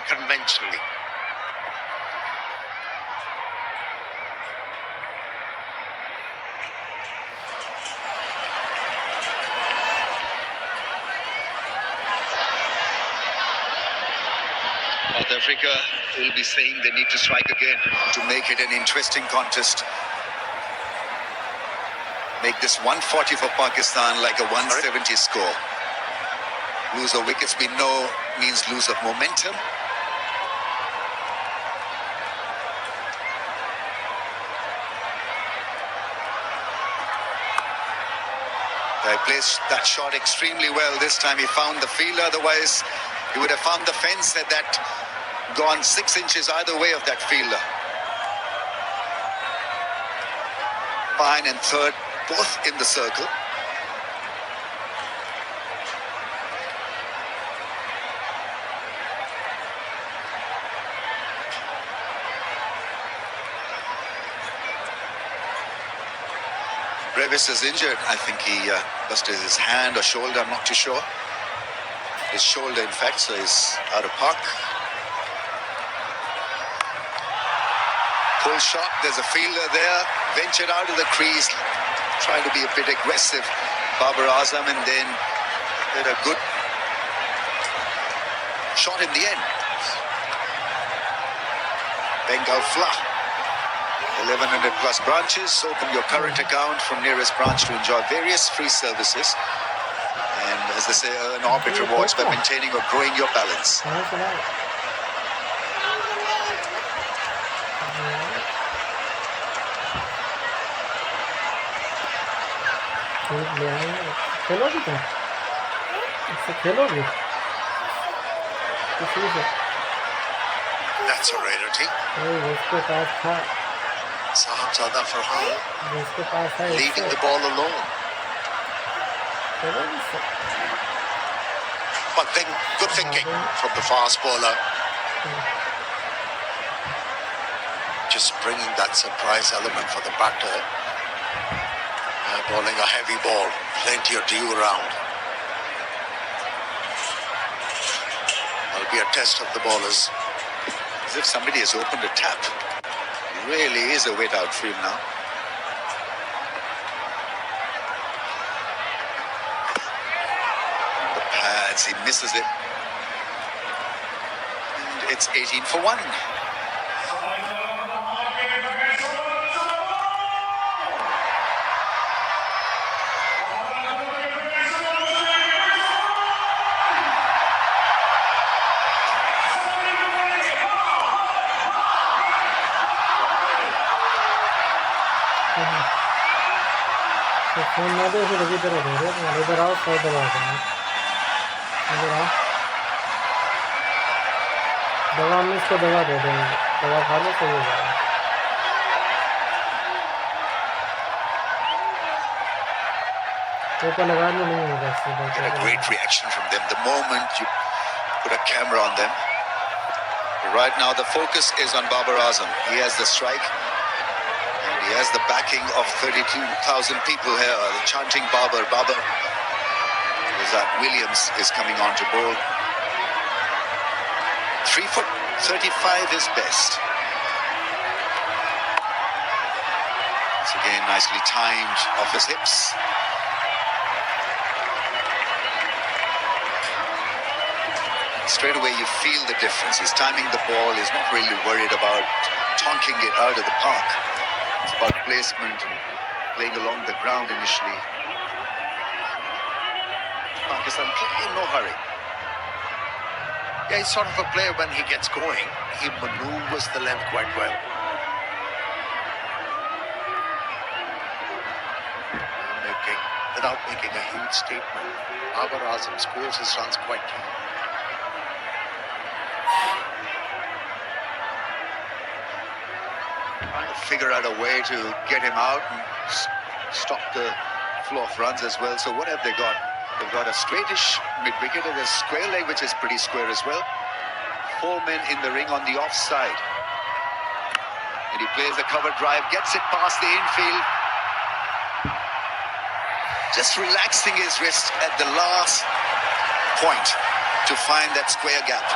unconventionally. South Africa will be saying they need to strike again to make it an interesting contest. Make this 140 for Pakistan like a 170 score. Lose of wickets we know means lose of momentum. They placed that shot extremely well this time. He found the fielder, otherwise he would have found the fence had that gone 6 inches either way of that fielder. Fine and third, both in the circle. Brevis is injured. I think he busted his hand or shoulder, I'm not too sure. His shoulder, in fact, so he's out of park. Pull shot, there's a fielder there, ventured out of the crease, trying to be a bit aggressive. Babar Azam, and then did a good shot in the end. Bengal Flah. 1100 plus branches. Open your current account from nearest branch to enjoy various free services. And as they say, earn orbit rewards by maintaining or growing your balance. That's a rarity. Sahibzada Farhan leaving the ball alone. But then good thinking from the fast bowler. Just bringing that surprise element for the batter. Bowling a heavy ball, plenty of dew around. That'll be a test of the bowlers. As if somebody has opened a tap. Really is a wet outfield now. The pads, he misses it. And it's 18 for 1. Phone ना दे फिर इधर आ जाओ इधर आओ सौ दबा देना इधर आओ दवा में इसको दवा दे देंगे दवा खा लो सही हो जाएगा ऊपर लगा लो नहीं होगा इससे Get a great reaction from them the moment you put a camera on them. Right now the focus is on Babar Azam. He has the strike. He has the backing of 32,000 people here, chanting Babar, Babar. Zach Williams is coming on to bowl. 3 foot 35 is best. Once again, nicely timed off his hips. Straight away you feel the difference. He's timing the ball. He's not really worried about tonking it out of the park. It's about placement and playing along the ground initially. Pakistan in no hurry. Yeah, he's sort of a player when he gets going. He maneuvers the length quite well. Without making a huge statement, Babar Azam scores his runs quite clean. Figure out a way to get him out and stop the flow of runs as well. So what have they got? They've got a straightish mid-wicket and a square leg, which is pretty square as well. 4 men in the ring on the offside. And he plays a cover drive, gets it past the infield. Just relaxing his wrist at the last point to find that square gap.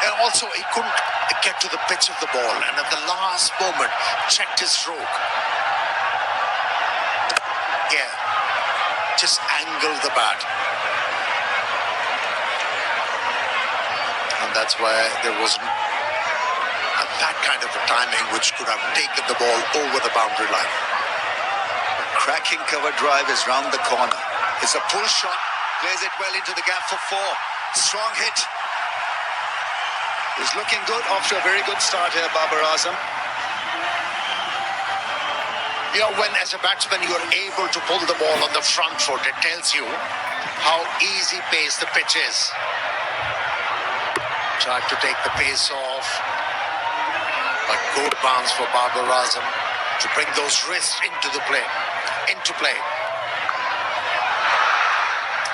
And also, he couldn't get to the pitch of the ball, and at the last moment, checked his stroke. Yeah, just angled the bat. And that's why there wasn't that kind of a timing which could have taken the ball over the boundary line. A cracking cover drive is round the corner. It's a pull shot. Plays it well into the gap for 4. Strong hit. He's looking good after a very good start here, Babar Azam. You know, when as a batsman you are able to pull the ball on the front foot, it tells you how easy pace the pitch is. Tried to take the pace off, but good bounce for Babar Azam to bring those wrists into play.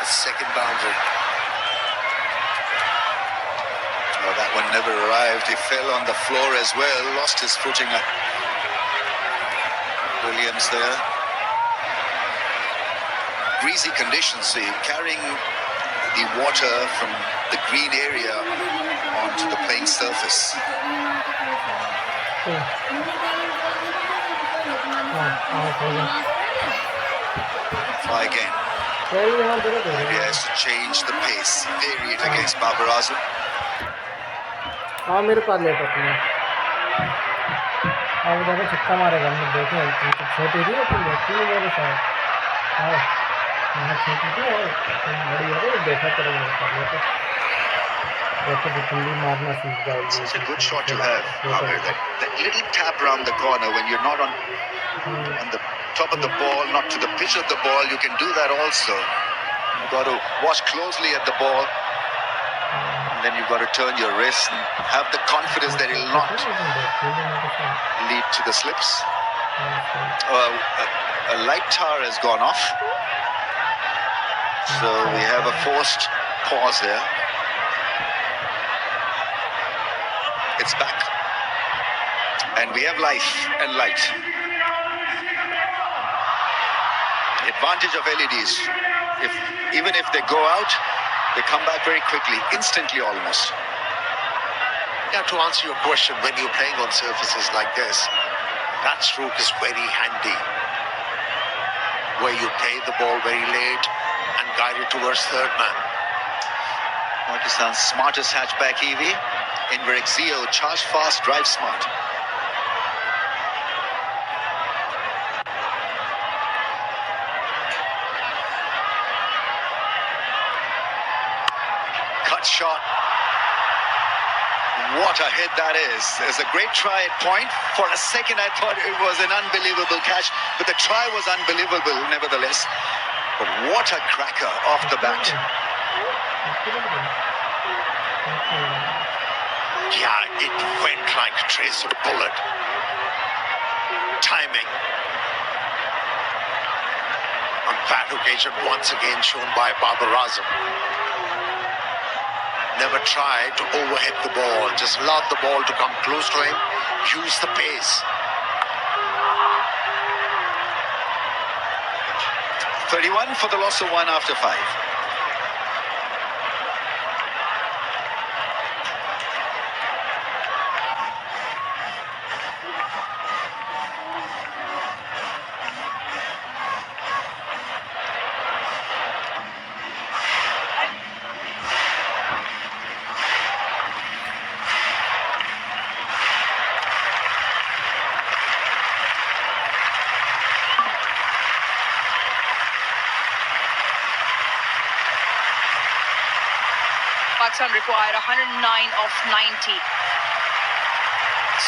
A second boundary. Oh, that one never arrived. He fell on the floor as well, lost his footing. Williams there. Greasy conditions, see, carrying the water from the green area onto the playing surface. Try again. He has to change the pace, vary it against Babar Azam. हाँ मेरे पास letter है अब देखो छक्का मारेगा हमने देखे तो छोटी थी लेकिन व्यक्ति ने मेरे साथ हाँ मैं छोटी थी और बड़ी हो गई देखा करो मेरे साथ लेटर देखो जितनी मारना सीख जाएगी It's a good shot to have, Amir. That little tap around the corner when you're not on the top of the ball, not to the pitch of the ball, you can do that also. You've got to watch closely at the ball. And then you've got to turn your wrist and have the confidence that it'll not lead to the slips. A light tar has gone off. So we have a forced pause there. It's back. And we have life and light. Advantage of LEDs. Even if they go out, they come back very quickly, instantly almost. Yeah, to answer your question, when you're playing on surfaces like this, that stroke is very handy. Where you play the ball very late and guide it towards third man. Pakistan's smartest hatchback EV, Enver Exeo, charge fast, drive smart. Shot. What a hit that is. It's a great try at point. For a second I thought it was an unbelievable catch, but the try was unbelievable nevertheless. But what a cracker off the bat. Yeah, it went like a trace of bullet. Timing. On that occasion, once again shown by Babar Azam. Never try to overhit the ball. Just allow the ball to come close to him. Use the pace. 31 for the loss of 1 after 5. Pakistan required 109 of 90.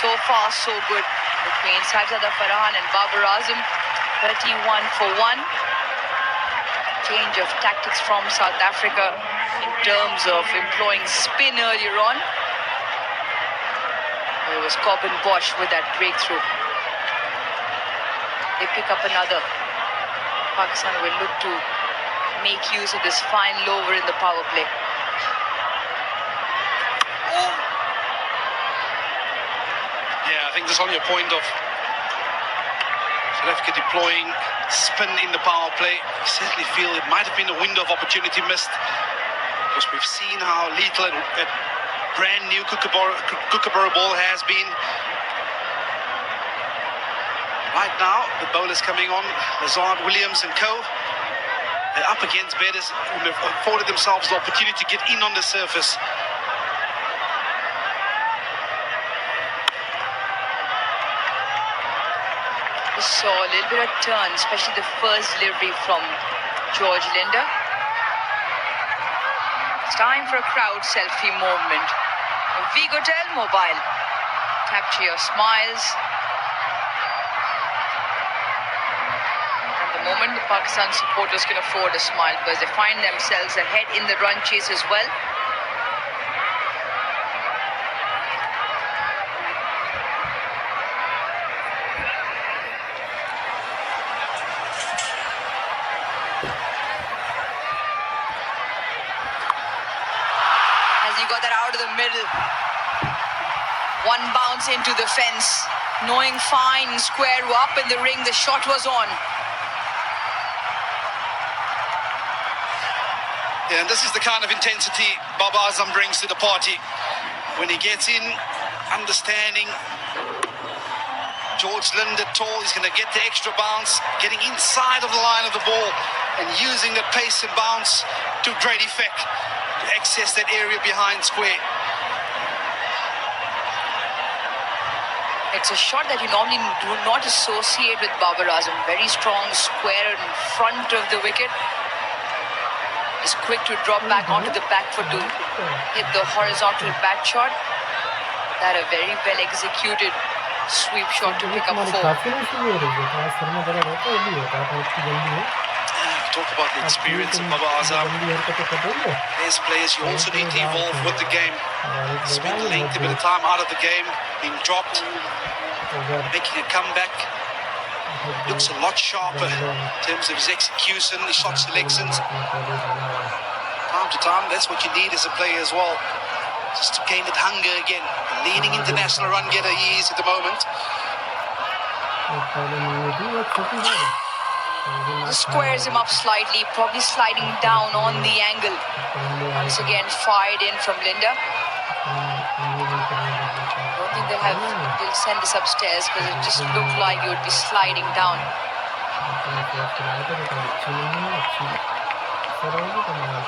So far, so good between Sajada Farhan and Babar Azam. 31 for 1. Change of tactics from South Africa in terms of employing spin earlier on. It was Corbin Bosch with that breakthrough. They pick up another. Pakistan will look to make use of this fine lower in the power play. Yeah, I think just on your point of South Africa deploying spin in the power play, I certainly feel it might have been a window of opportunity missed, because we've seen how lethal it brand new Kookaburra ball has been. Right now, the bowlers coming on, Lazard, Williams and co. They're up against batters who have afforded themselves the opportunity to get in on the surface. We saw a little bit of turn, especially the first delivery from George Linder. It's time for a crowd selfie moment. Vigotel Mobile. Capture your smiles. At the moment, the Pakistan supporters can afford a smile because they find themselves ahead in the run chase as well. As he got that out of the middle. One bounce into the fence. Knowing fine, square up in the ring, the shot was on. Yeah, and this is the kind of intensity Babar Azam brings to the party. When he gets in, understanding George Linder tall, he's going to get the extra bounce, getting inside of the line of the ball and using the pace and bounce to great effect to access that area behind square. It's a shot that you normally do not associate with Babar Azam. Very strong square in front of the wicket. Is quick to drop back onto the back foot to hit the horizontal bat shot. That a very well executed sweep shot to pick up 4. Talk about the experience of Babar Azam. There's players you also need to evolve with the game. Spend a lengthy bit of time out of the game, being dropped, making a comeback. Looks a lot sharper in terms of his execution, his shot selections. Time to time, that's what you need as a player as well. Just to gain that hunger again. The leading international run getter he is at the moment. Squares him up slightly, probably sliding down on the angle. Once again fired in from Linder. I don't think they'll send this upstairs because it just looked like it would be sliding down.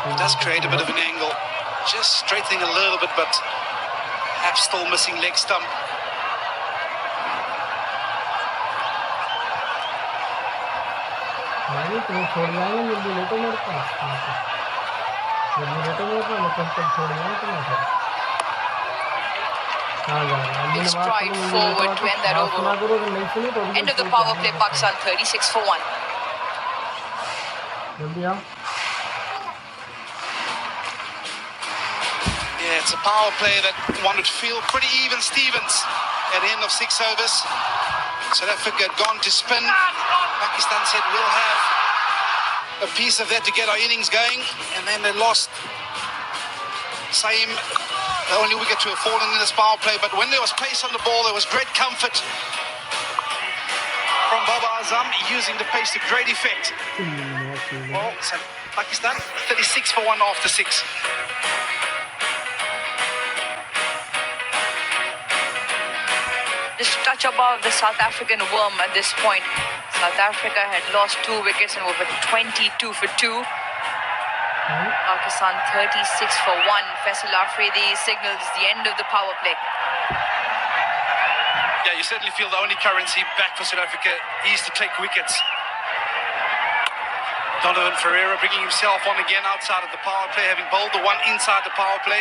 It does create a bit of an angle. Just straightening a little bit, but perhaps still missing leg stump. Big stride forward to end that over. End of the power play, Pakistan 36 for 1. Yeah, it's a power play that one would feel pretty even Stevens at the end of 6 overs. South Africa had gone to spin. Pakistan said we'll have a piece of that to get our innings going, and then they lost. Same, the only wicket to have fallen in this power play, but when there was pace on the ball, there was great comfort from Babar Azam using the pace to great effect. Well, so Pakistan 36 for 1 after 6. Just a touch above the South African worm at this point. South Africa had lost 2 wickets and were 22 for 2. Pakistan 36 for 1. Faisal Afridi signals the end of the power play. Yeah, you certainly feel the only currency back for South Africa is to take wickets. Donovan Ferreira bringing himself on again outside of the power play, having bowled the one inside the power play.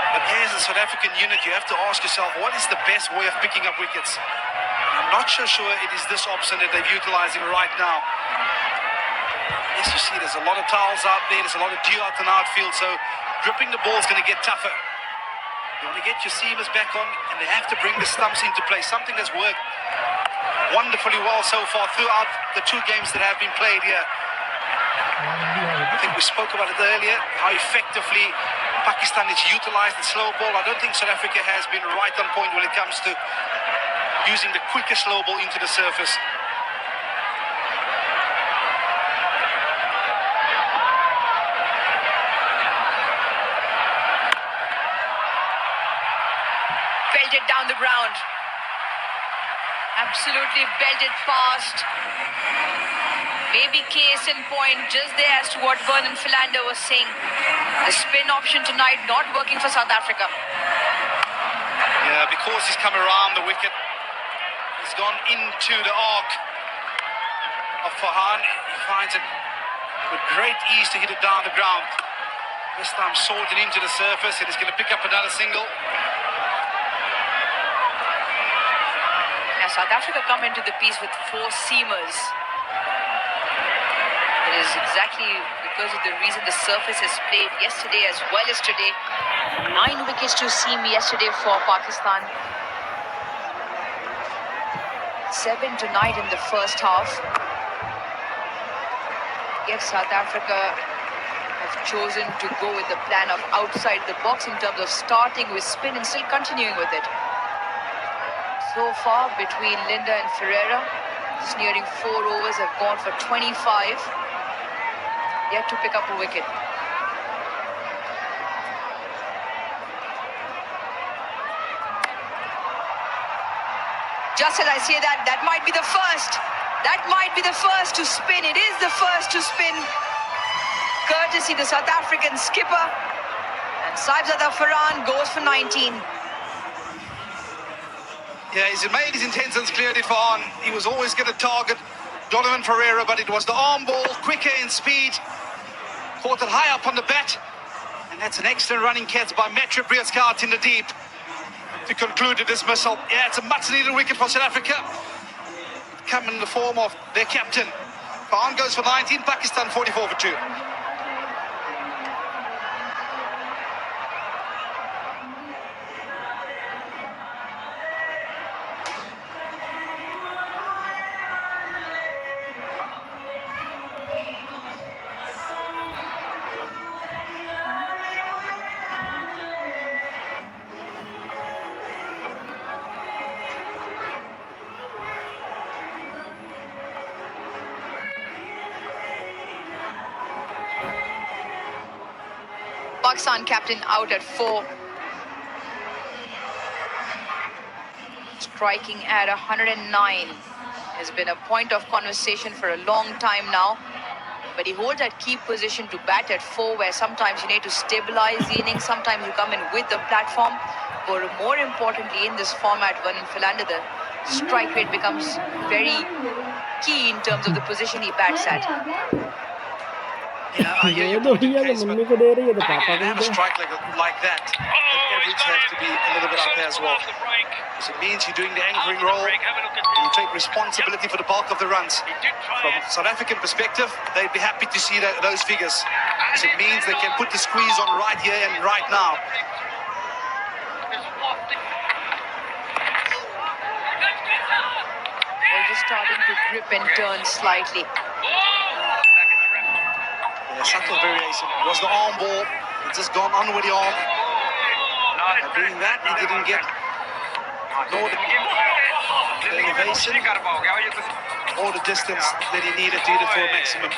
But as a South African unit, you have to ask yourself, what is the best way of picking up wickets? I'm not sure it is this option that they're utilizing right now. Yes, you see there's a lot of towels out there, there's a lot of dew out in the outfield, so gripping the ball is going to get tougher. You want to get your seamers back on, and they have to bring the stumps into play, something that's worked wonderfully well so far throughout the 2 games that have been played here. I think we spoke about it earlier, how effectively Pakistan has utilized the slow ball. I don't think South Africa has been right on point when it comes to using the quicker slow ball into the surface. down the ground. Absolutely belted past. Maybe case in point just there as to what Vernon Philander was saying. The spin option tonight not working for South Africa. Yeah, because he's come around the wicket, he's gone into the arc of Farhan. He finds it with great ease to hit it down the ground. This time sorted into the surface, and he's going to pick up another single. Now South Africa come into the piece with 4 seamers. It is exactly because of the reason the surface has played yesterday as well as today. 9 wickets to seam yesterday for Pakistan. 7 tonight in the first half. Yet South Africa have chosen to go with the plan of outside the box in terms of starting with spin and still continuing with it. So far between Linda and Ferreira, just nearing 4 overs, have gone for 25. Yet to pick up a wicket. Just as I say that, that might be the first. That might be the first to spin. It is the first to spin. Courtesy the South African skipper. And Saibzada Farhan goes for 19. Yeah, he's made his intentions clear, did Farhan. He was always going to target Donovan Ferreira, but it was the arm ball, quicker in speed. Caught it high up on the bat. And that's an excellent running catch by Metro Briaskart in the deep to conclude the dismissal. Yeah, it's a much-needed wicket for South Africa. Come in the form of their captain. Farhan goes for 19, Pakistan 44 for 2. Pakistan captain out at 4. Striking at 109 has been a point of conversation for a long time now. But he holds that key position to bat at 4, where sometimes you need to stabilize the innings, sometimes you come in with the platform. But more importantly, in this format, Vernon Philander, the strike rate becomes very key in terms of the position he bats at. Yeah, I hear your point in case, but again, have a strike like that, the average have to be a little bit up there as well. Because it means you're doing the anchoring role, and you take responsibility for the bulk of the runs. From South African perspective, they'd be happy to see those figures. Because it means they can put the squeeze on right here and right now. Ball just starting to grip and turn slightly. A subtle variation. It was the arm ball. It's just gone on with the arm. By doing that, he didn't get nor the elevation or the distance that he needed to hit it for a maximum.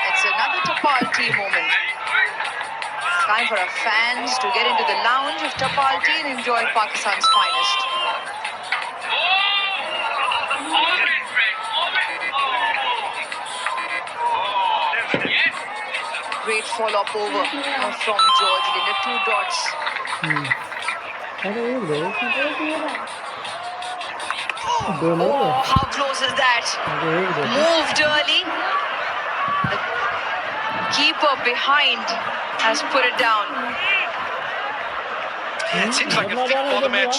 It's another Tapal Tea moment. Time for our fans to get into the lounge of Tapal Tea and enjoy Pakistan's finest. Great follow-up over from George Linda. 2 dots. Oh, how close is that? Moved early. The keeper behind has put it down. Yeah, it seems like a thick for the match.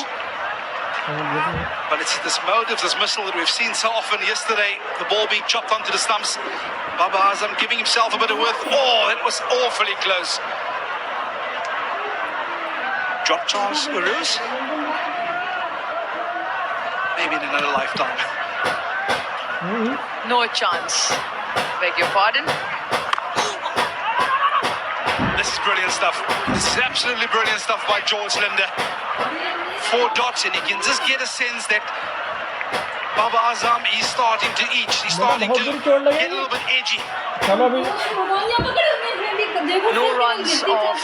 But it's this motive, this missile that we've seen so often. Yesterday, the ball being chopped onto the stumps. Baba Azam giving himself a bit of width. Oh, that was awfully close. Drop chance, Uruz? Maybe in another lifetime. No chance. Beg your pardon? This is brilliant stuff. This is absolutely brilliant stuff by George Linder. 4 dots, and you can just get a sense that Baba Azam, he's starting to itch. He's starting to get a little bit edgy. चलो अभी No runs off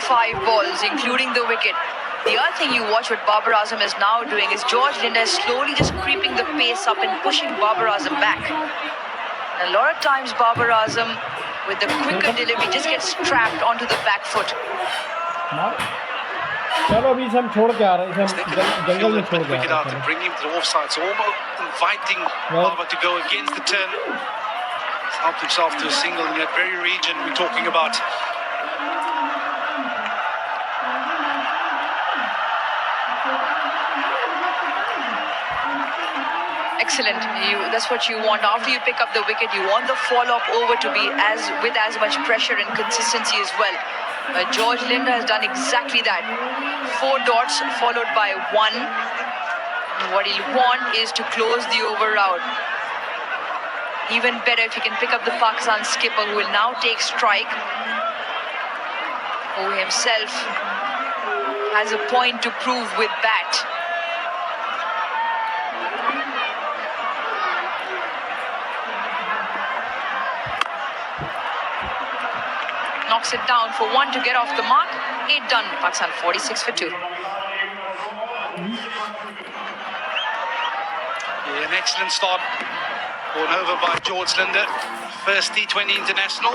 5 balls, including the wicket. The other thing you watch what Babar Azam is now doing is George Linda is slowly just creeping the pace up and pushing Babar Azam back. And a lot of times Babar Azam, with the quicker delivery, just gets trapped onto the back foot. चलो अभी हम छोड़ के आ रहे हैं, They हम can jungle field में that छोड़ के आ wicket out रहे and हैं. bring him to the offside. So almost inviting Baba to go against the turn. He's helped himself to a single in that very region we're talking about. Excellent. That's what you want. After you pick up the wicket, you want the follow-up over to be with as much pressure and consistency as well. George Linda has done exactly that. 4 dots followed by 1. And what he'll want is to close the over out. Even better if he can pick up the Pakistan skipper, who will now take strike, who himself has a point to prove with bat. Knocks it down for 1 to get off the mark. 8 done. Pakistan 46 for 2. Yeah, an excellent start. Born over by George Linda. First T20 international.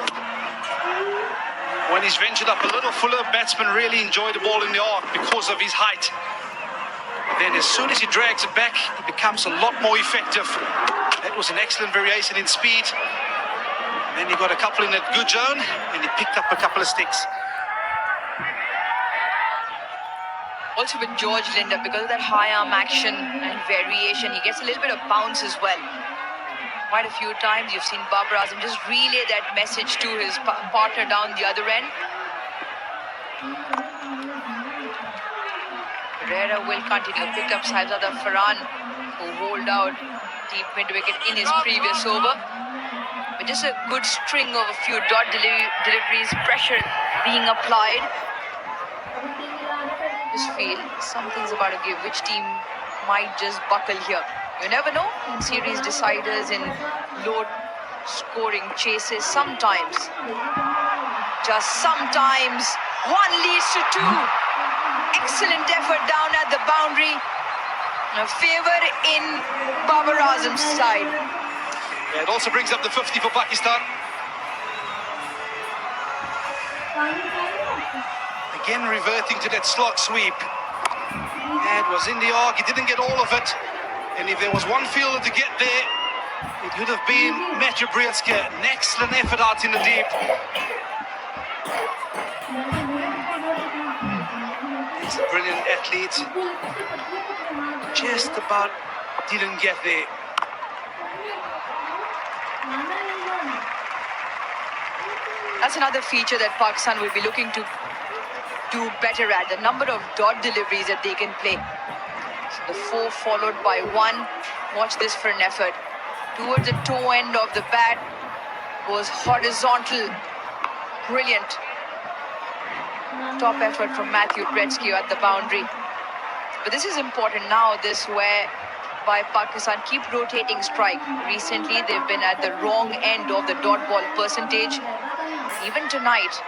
When he's ventured up a little fuller, batsmen really enjoy the ball in the arc because of his height. Then as soon as he drags it back, he becomes a lot more effective. That was an excellent variation in speed. Then he got a couple in that good zone, and he picked up a couple of sticks. Also with George Linda, because of that high arm action and variation, he gets a little bit of bounce as well. Quite a few times you've seen Babar Azam just relay that message to his partner down the other end. Pereira will continue. Picked up Saibzada Farhan, who holed out deep mid-wicket in his previous over. But just a good string of a few dot deliveries, pressure being applied. Just feel something's about to give. Which team might just buckle here? You never know in series deciders, in low-scoring chases. Sometimes, just sometimes, 1 leads to 2. Excellent effort down at the boundary. A favor in Babar Azam's side. Yeah, it also brings up the 50 for Pakistan. Again reverting to that slot sweep. Yeah, it was in the arc, he didn't get all of it. And if there was one fielder to get there, it would have been Metro Brielska. An excellent effort out in the deep. He's a brilliant athlete. Just about didn't get there. That's another feature that Pakistan will be looking to do better at, the number of dot deliveries that they can play. So the 4 followed by 1. Watch this for an effort. Towards the toe end of the bat, goes horizontal. Brilliant. Top effort from Matthew Gretzky at the boundary. But this is important now, this where by Pakistan keep rotating strike. Recently they've been at the wrong end of the dot ball percentage. Even tonight,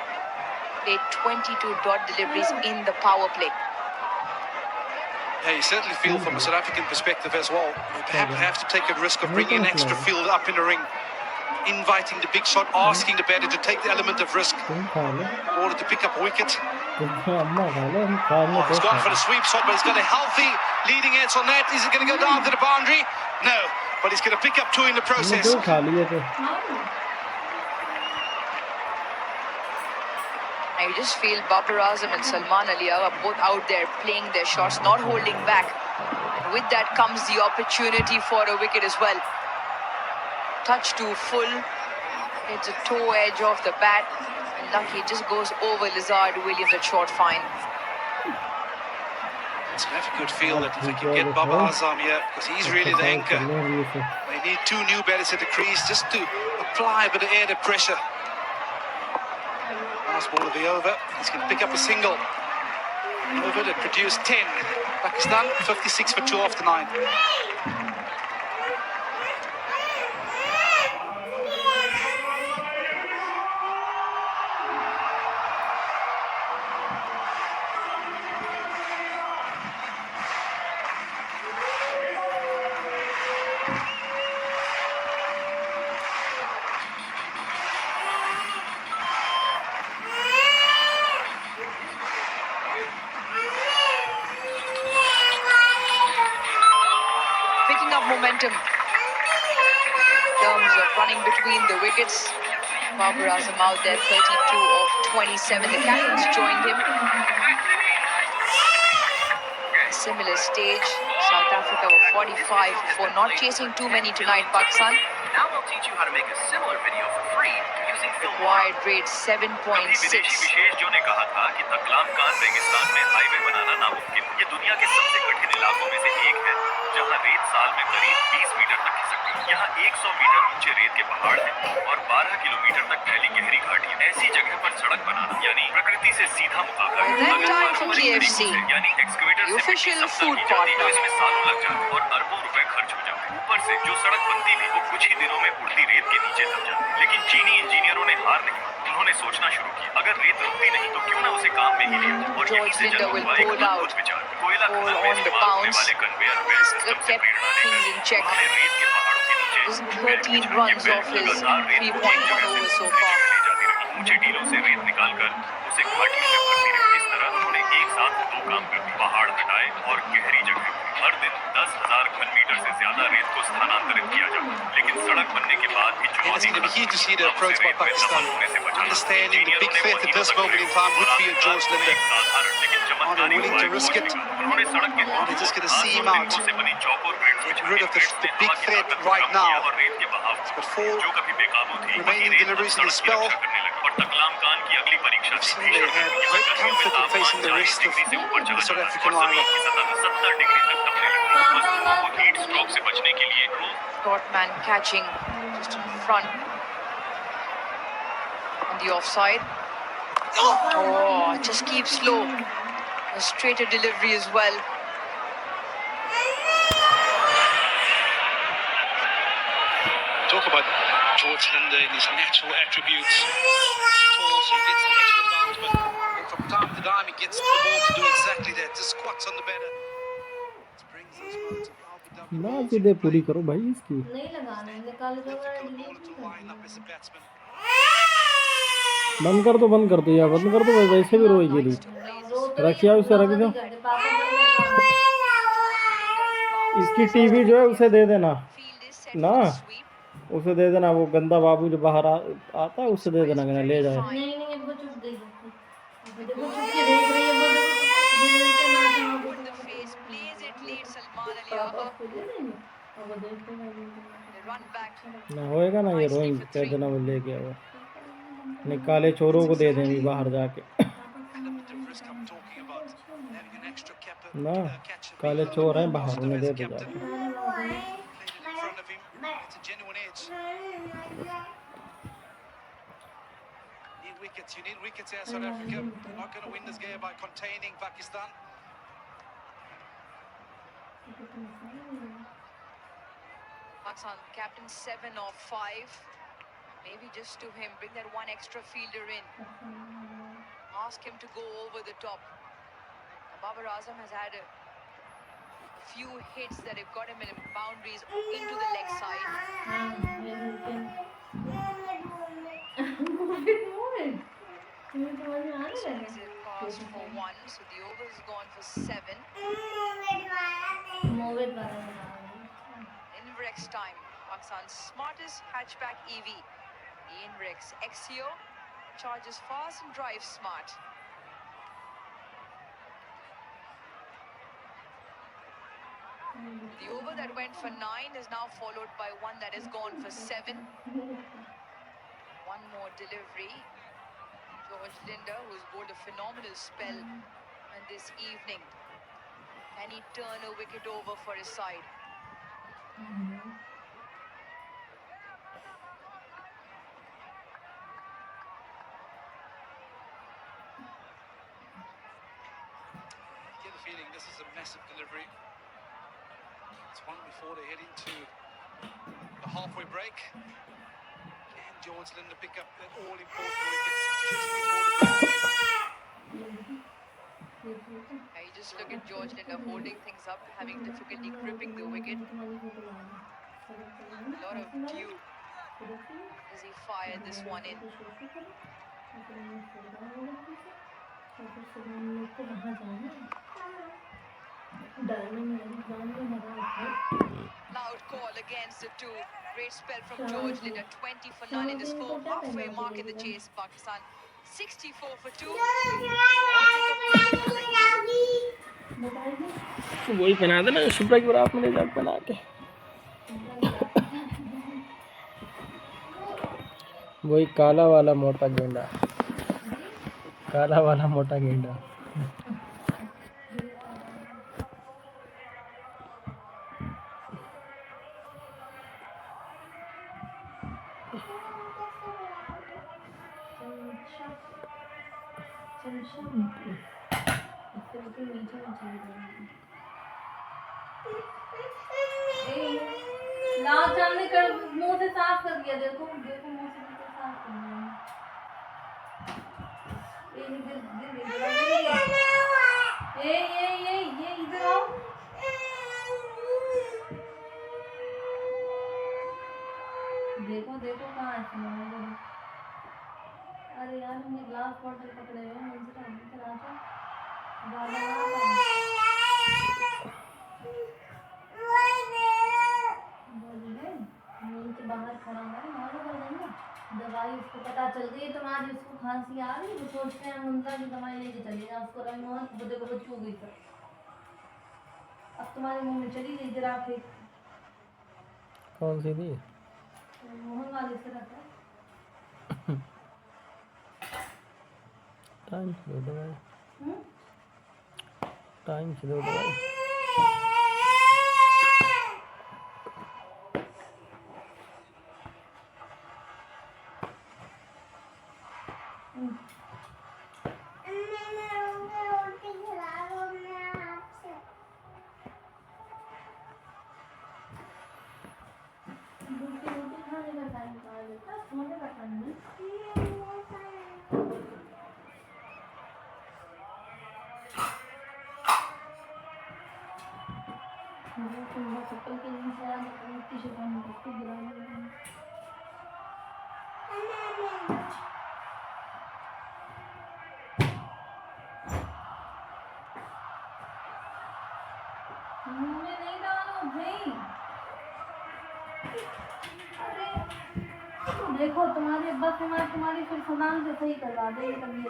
played 22 dot deliveries in the power play. Yeah, you certainly feel from a South African perspective as well. You have to take a risk of bringing an extra field up in the ring, inviting the big shot, asking the batter to take the element of risk in order to pick up a wicket. He's gone for the sweep shot, but he's got a healthy leading edge on that. Is it going to go down to the boundary? No, but he's going to pick up 2 in the process. I just feel Babar Azam and Salman Ali are both out there playing their shots, not holding back. And with that comes the opportunity for a wicket as well. Touch to full. It's a toe edge of the bat. And lucky, it just goes over Lizard Williams at short fine. It's going to have a good feel that if we can get Babar Azam here, because he's really the anchor. They need 2 new batters at the crease just to apply a bit of added pressure. Last ball of the over. He's going to pick up a single. Over that produced 10. Pakistan 56 for 2 after 9. picking up momentum in terms of running between the wickets. Babar Azam out there, 32 of 27. The captains joined him. Similar stage. South Africa were 45 for not chasing too many tonight. Pakistan. Now I'll teach you how to make a similar video for free using film. Wide rate 7.6. विशेष जो ने कहा था कि तकलाम कान रेगिस्तान में highway बनाना नामुमकिन। ये दुनिया के सबसे कठिन इलाकों में से एक है, जहां रेत साल में करीब 20 मीटर तक खिसकती है। यहाँ 100 मीटर ऊंचे रेत के पहाड़ हैं और 12 किलोमीटर तक फैली गहरी घाटियां। ऐसी जगह पर सड़क बनाना यानी प्रकृति से सीधा मुकाबला। यानी एक्सकेवेटर से official food तो इसमें सालों लग जाते और अरबों रुपए खर्च हो जाते। ऊपर से जो सड़क बनती थी वो कुछ ही दिनों में उड़ती रेत के नीचे दब जाती। लेकिन चीनी इंजीनियरों ने हार नहीं, उन्होंने सोचना शुरू किया, अगर रेत रुकती नहीं तो क्यों ना उसे काम में ही लिया। और यहीं से जन्म हुआ एक अद्भुत विचार। कोयला खनन में इस्तेमाल होने वाले कन्वेयर बेल्ट सिस्टम से प्रेरणा लेकर उन्होंने रेत के पहाड़ों के नीचे 13 runs off his 3.1 over so far. ऊंचे टीलों से रेत निकालकर उसे घाटियों में भरती रही। इस तरह उन्होंने एक साथ दो काम कर दिए, पहाड़ हटाए और गहरी जगह। हर दिन 10,000 घन मीटर से ज्यादा रेत को स्थानांतरित किया जाता, लेकिन सड़क बनने के बाद भी It's going to be huge to see the approach by Pakistan, understanding the big faith at this moment in time would be at George Linder. Are they willing to risk it? Or they're just going to see him out? Get rid of the big threat right now. But 4 remaining deliveries in the spell. We've seen they had great comfort in facing the rest of the South African lineup. Short man catching just in front on the offside. Oh, just keep slow. A straighter delivery as well. Talk about George Linder in his natural attributes. He's tall, so he gets the extra bounce, but from time to time he gets the ball to do exactly that. Just squats on the batter. It brings those moments of Abu ना Dhabi सीधे पूरी करो भाई इसकी। नहीं लगाना है, निकाल दो difficult bowler to line up as a batsman. बंद कर दो यार, बंद कर दो भाई, वैसे भी रोएगी नहीं। रखिए उसे, रख दो। इसकी टीवी जो है उसे दे देना ना, उसे दे देना। वो गंदा बाबू जो बाहर आता है उसे दे देना, ले जाए। नहीं इनको चुप दे दो, देखो चुप के देख रही है वो, ना होएगा ना ये रोइंग, कह देना वो ले गया वो। नहीं काले चोरों को दे देंगे बाहर जाके ना, काले चोर हैं बाहर, उन्हें दे दो जाके। You need wickets here, South Africa. You're not going to win this game by containing Pakistan. Pakistan captain 7 of 5. Maybe just to him, bring that one extra fielder in. Ask him to go over the top. Babar Azam has had a few hits that have got him in boundaries into the leg side. So he's passed for 1, so the over has gone for 7. Inverex time. Pakistan's smartest hatchback EV. The Inverex XCO charges fast and drives smart. The over that went for 9 is now followed by one that has gone for 7. One more delivery. George Linder, who's bowled a phenomenal spell this evening. Can he turn a wicket over for his side? I get the feeling this is a massive delivery. It's one before they head into the halfway break. Can George Linder pick up that all-important wickets just before the break? You just look at George Linder holding things up, having difficulty gripping the wicket. A lot of dew as he fired this one in. Loud call against the two. Great spell from Shahid George ji. Linder. 20 for none in this Shahid ji four. को क्या Halfway penalty mark in the लगेगा? chase. Pakistan 64 for two. All think of winning the race. बताइए। वही पहना देना super की बरात में ले जाकर पहना के, वही काला वाला मोटा गेंडा, काला वाला मोटा गेंडा। लाल चांद ने कर मुंह से साफ कर दिया। देखो देखो मुंह से बिल्कुल साफ कर दिया। ये इधर आओ। देखो देखो कहाँ है सुनो। अरे यार हमने ग्लास बॉटल पकड़े हुए हैं। इधर आ जाओ। बाहर खड़ा है मालूम। दवाई उसको पता चल गई तुम्हारी, उसको खांसी आ रही, वो सोचते हैं मुंजा की दवाई लेके चले जाओ उसको। रंगमोहन बुद्धे को छू गई सर, अब तुम्हारे मुंह में चली गई जरा फिर। कौन सी थी? मोहन वाले से रखा टाइम से दो दवाई, हम्म? टाइम से दो दवाई। रोटी खाने का टाइम कहाँ देता, सोने का टाइम नहीं। चप्पल के नीचे आ टी शर्ट पहन के गिरा मुंह में नहीं डालो भाई। अरे देखो तुम्हारे अब्बा तुम्हारी फिर सामान से सही करवा देंगे कभी।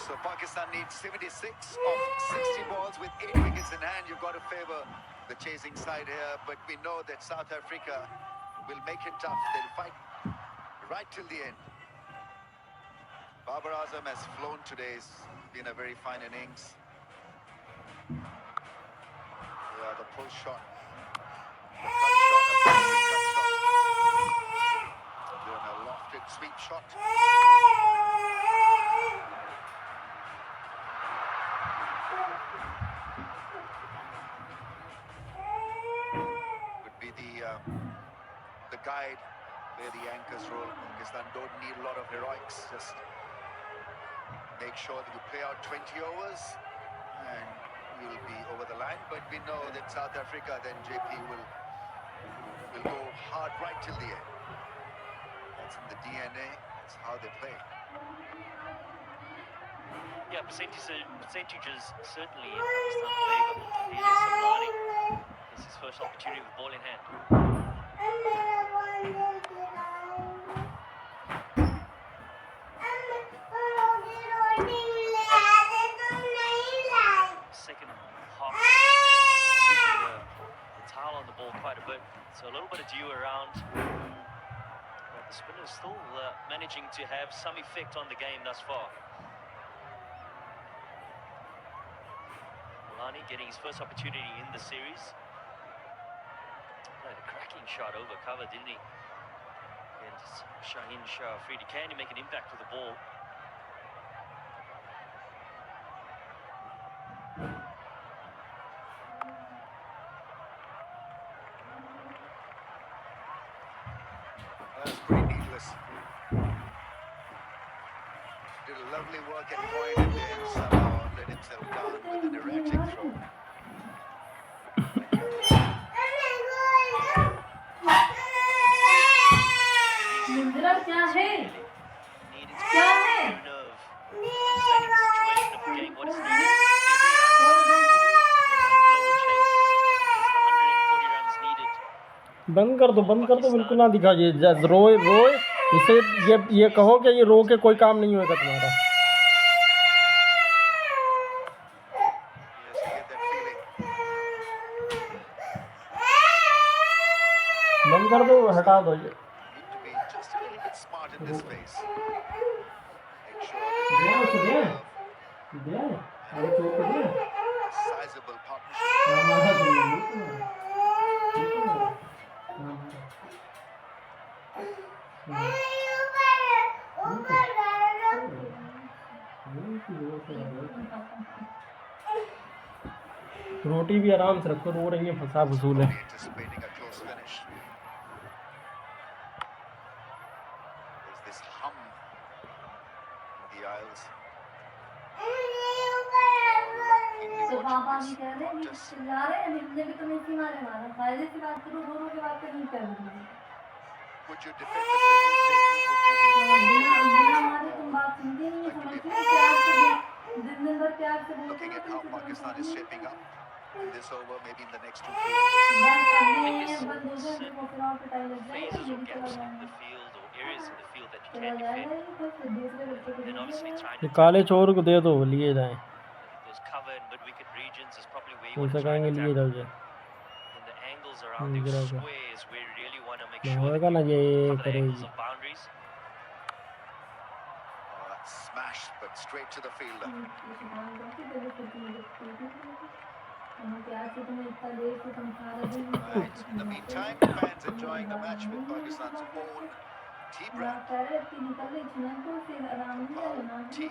So Pakistan needs 76 of 60 balls with 8 wickets in hand. You've got to favour the chasing side here, but we know that South Africa will make it tough. They'll fight right till the end. Babar Azam has flown today. It's been a very fine innings. Yeah, the pull shot. The cut shot, a perfect cut shot. Doing a lofted sweep shot. Would be the guide where the anchors roll. Pakistan don't need a lot of heroics. Just make sure that you play out 20 overs and you'll be over the line. But we know that South Africa, then JP will go hard right till the end. That's in the DNA. That's how they play. Yeah, percentages certainly in Pakistan's favour. Here is Samlani. This is his first opportunity with ball in hand. Second half of the towel on the ball quite a bit, so a little bit of dew around. But the spinner is still managing to have some effect on the game thus far. Getting his first opportunity in the series. Played a cracking shot over cover, didn't he? And Shaheen Shah Afridi, can he make an impact with the ball? That's pretty needless. Did a lovely work at point and then somehow let himself down with an erratic throw. Mundra क्या है? क्या है? Understanding the situation of the game, what is needed. बंद कर दो बिल्कुल ना दिखाइए। रोए रोए इसे ये कहो कि ये रो के कोई काम नहीं होगा तुम्हारा। Yes, you get that feeling. बंद कर दो, हटा दो ये। Need to be just a little bit smart in this phase. Make sure that they have a sizable partnership. रोटी भी आराम से रखो, रो रही है, फंसा फसूल है। Probably anticipating a close finish. There's this hum in the aisles. तो पापा भी कह रहे हैं कि चिल्ला रहे हैं, हमने भी तुम्हें इसी मारे मारा। कायदे से बात करो, दोनों की बात नहीं कर रही। Would you defend the single statement? Would you be बिना मारे तुम बात सुनती नहीं, समझती नहीं। प्यार से दिन भर प्यार से बोलते looking हो at तुम how तो Pakistan is shaping up in this over, maybe in the next 2-3 बस overs? बंद हो जाए तो फिर और पिटाई लग जाएगी, phases ये or भी चला gaps in जाएगा। the field or areas in the field that you चला can जाएगा defend, ये, तो फिर दूसरे बच्चे को then obviously दे trying ये to काले tackle. चोर को दे दो, लिए जाए। I think those cover and mid-wicket regions is probably where you उनसे want to try कहेंगे and लिए attack. जाओ ये। And the angles around those गिरा के squares where you really want to make ना sure that होगा ना, you ये cover the angles करेगी। of boundaries. Oh, that's smash, but straight to the fielder. Right. In the meantime, fans enjoying the match with Pakistan's own tea brand. Tea.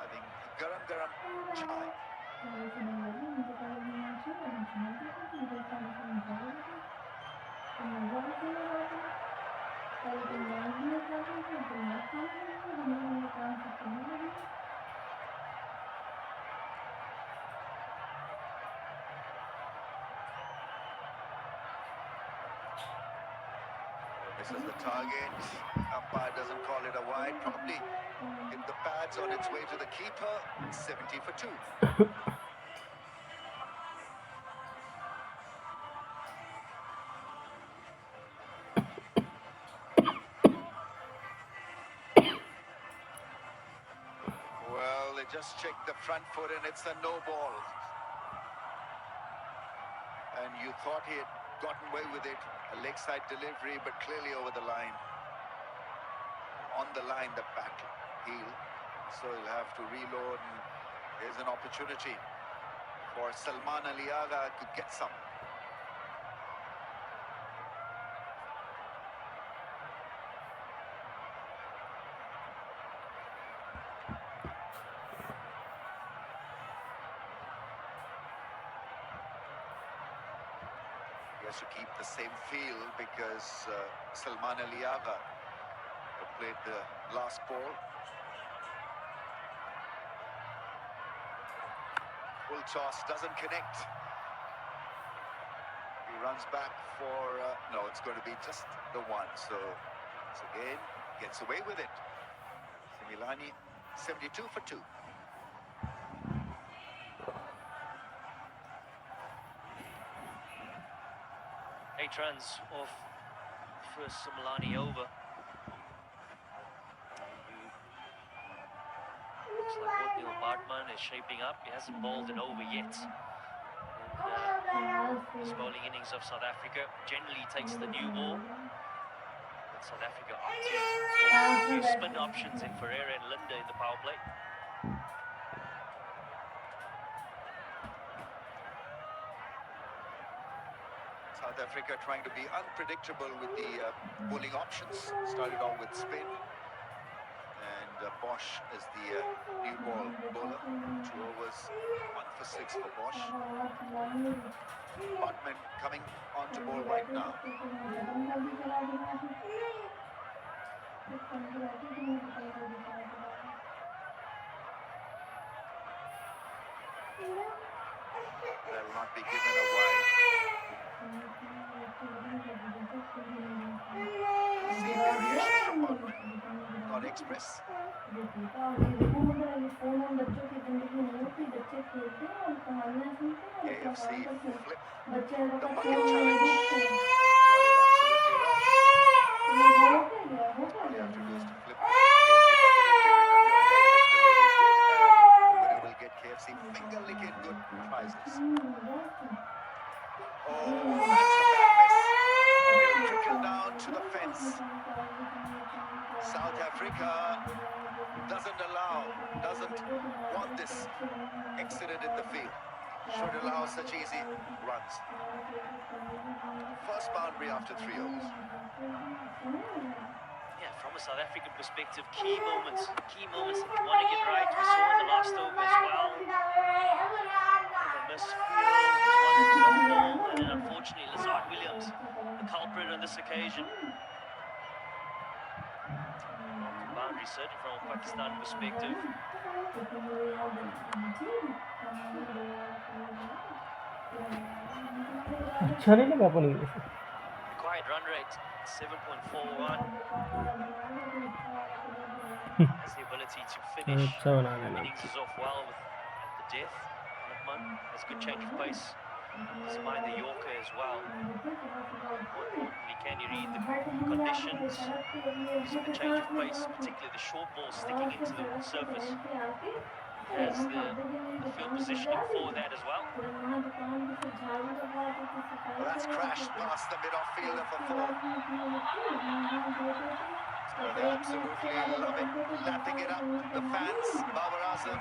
Having garam garam chai. Misses the target. Umpire doesn't call it a wide. Probably hit the pads on its way to the keeper. 70 for 2. Well, they just checked the front foot and it's a no ball. And you thought he had gotten away with it. A leg side delivery, but clearly over the line. On the line, the back heel. So he'll have to reload, and there's an opportunity for Salman Ali Agha to get some. He has to keep the same feel because Salman Ali Agha played the last ball. Full toss, doesn't connect. He runs back for, no, it's going to be just the one. So again, gets away with it. Similani, 72 for 2. 8 runs off first Similani over. Looks like what Neil Bartman is shaping up. He hasn't bowled an over yet. And his bowling innings of South Africa generally takes the new ball. But South Africa opting for a few spin options in Ferreira and Linda in the power play. South Africa trying to be unpredictable with the bowling options. Started off with spin. And Bosch is the new ball bowler. 2 overs, 1 for 6 for Bosch. Bartman coming on to bowl right now. They'll not be given a wide. See variations from Bartman. Not express. AF loves the flip, बच्चे the लोग का bucket phone में challenge. देखते हैं Got it absolutely right. All you have to do is to flip the KFC bucket and bring it on your head, as the ladies did, and the winner will get KFC finger licking good prizes. Oh, that's a bad miss. It'll trickle down to the fence. South Africa doesn't want this accident in the field. Should allow such easy runs. First boundary after 3 overs. Yeah, from a South African perspective, key moments that you want to get right. We saw in the last over as well. The misfield, this one is a no ball, and then unfortunately Lazard Williams, the culprit on this occasion. Boundary certainly from a Pakistan perspective. अच्छा नहीं लगा अपन English Required run rate 7.41. Has the ability to finish. अच्छा बना देना Innings is off well with at the death. Luckman has a good change of pace. Doesn't mind the Yorker as well. More importantly, can he read the conditions? Using the change of pace, particularly the short ball sticking into the surface. Has the field positioning for that as well. Well, that's crashed past the mid-off fielder for 4. Well, they absolutely love it, lapping it up. The fans, Babar Azam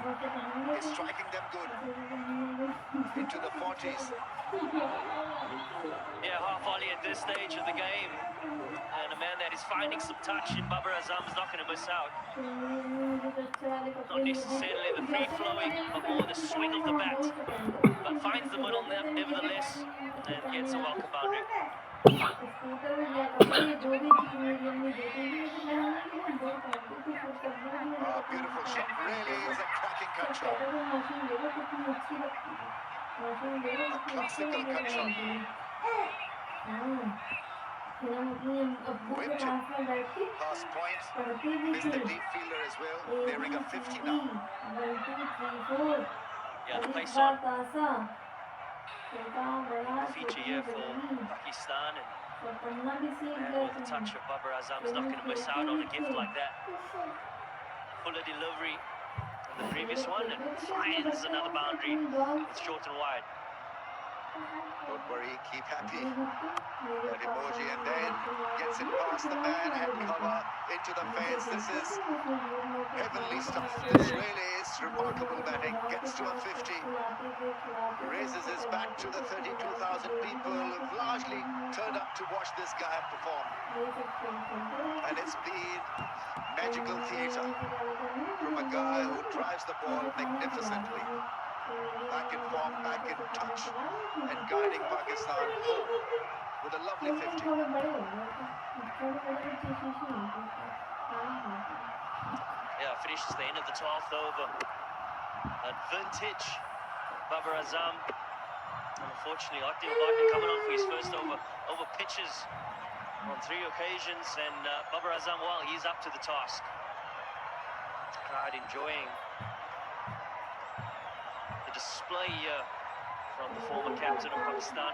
is striking them good into the 40s. Yeah, half volley at this stage of the game. And a man that is finding some touch in Babar Azam is not going to miss out. Not necessarily the free-flowing, but more the swing of the bat. But finds the middle nevertheless and gets a welcome boundary. Oh, beautiful shot. Really is a cracking cut shot. A classical cut shot. Whipped it past point. Missed the deep fielder as well. Nearing a 50 now. Yeah, the pace on. A feature here for Pakistan, and with the touch of Babar Azam is not going to miss out on a gift like that. Fuller delivery than the previous one, and finds another boundary with short and wide. Don't worry, keep happy. That emoji, and then gets it past the man and cover into the fence. This is heavenly stuff. This really is remarkable batting. Gets to a 50. Raises his back to the 32,000 people who've largely turned up to watch this guy perform. And it's been magical theatre from a guy who drives the ball magnificently. Back in form, back in touch, and guiding Pakistan home with a lovely 50. Yeah, finishes the end of the 12th over. That vintage Babar Azam. Unfortunately, Akil Barton coming on for his first over pitches on 3 occasions, and Babar Azam, well, he's up to the task. Crowd enjoying the display here from the former captain of Pakistan.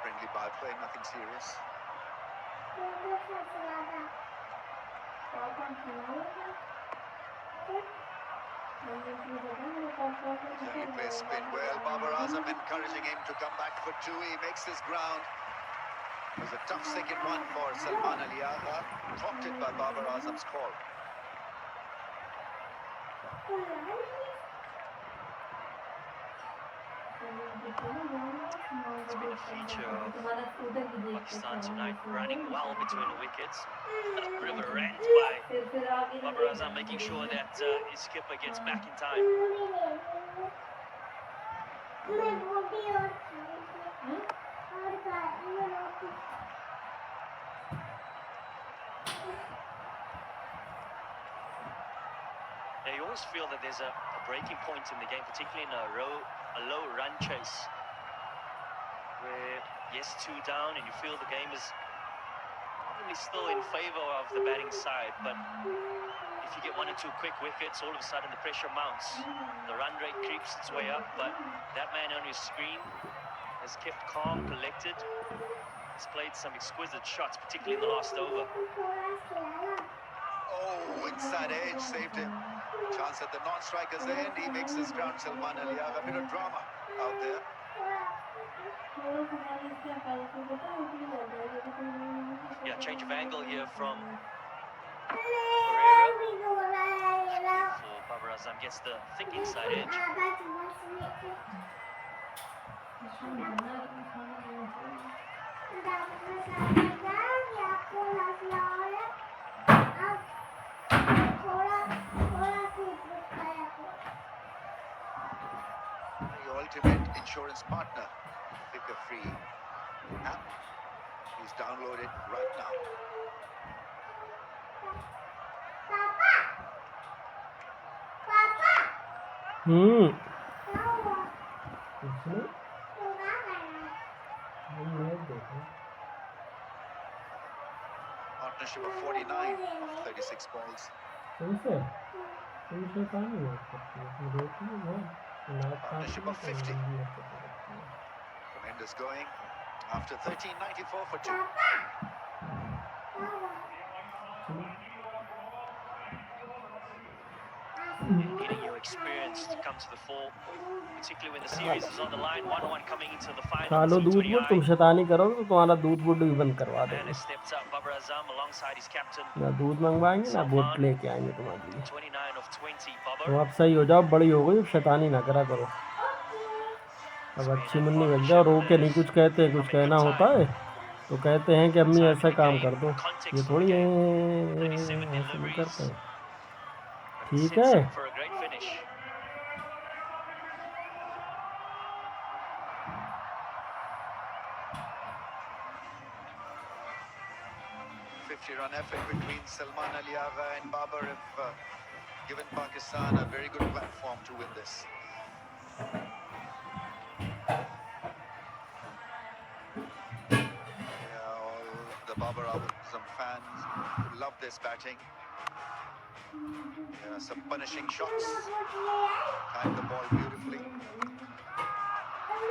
Friendly by play, nothing serious. He plays spin well. Babar Azam encouraging him to come back for 2. He makes his ground. It was a tough second one for Salman Ali Agha, prompted by Babar Azam's call. It's been a feature of Pakistan tonight, running well between the wickets. A bit of a rant by Babar Azam, making sure that his skipper gets back in time. Now, you always feel that there's a breaking point in the game, particularly in a low run chase. where, yes, 2 down, and you feel the game is probably still in favour of the batting side, but if you get 1 or 2 quick wickets, all of a sudden the pressure mounts. The run rate creeps its way up, but that man on his screen has kept calm, collected. He's played some exquisite shots, particularly in the last over. Oh, inside edge, saved him. Chance at the non-striker's end. He makes his ground. Salman Ali, a bit of drama out there. Yeah, change of angle here from Pereira. For Babar Azam, gets the thick inside edge. The ultimate insurance partner, Figure Free app. He's downloaded right now. Partnership of 49 of 36 balls. Partnership of 50. Tremendous going after 13.94 for 2. Needing your experience to come to the fore, particularly when the series is on the line. 1-1 coming into the final. खालो दूध boot, तुम T20I. शैतानी करोगे तो तुम्हारा दूध boot भी बंद करवा Man देंगे. has stepped up. Babar Azam alongside his captain. ना दूध मंगवाएंगे ना बूट Salman. लेके आएंगे तुम्हारे लिए. 29 of 20. तुम Babar. अब सही हो जाओ, बड़ी हो गई, शैतानी ना करा करो. अब अच्छी मुन्नी मिल जाओ, रो के नहीं कुछ कहते, कुछ कहना होता है तो कहते हैं कि अम्मी ऐसा काम कर दो. ये थोड़ी है, ऐसे नहीं करते हैं. ठीक है. For a great finish. Run effort between Salman Ali and Babar have given Pakistan a very good platform to win this. Yeah, all the Babar Azam fans who love this batting. Yeah, some punishing shots. Timed the ball beautifully.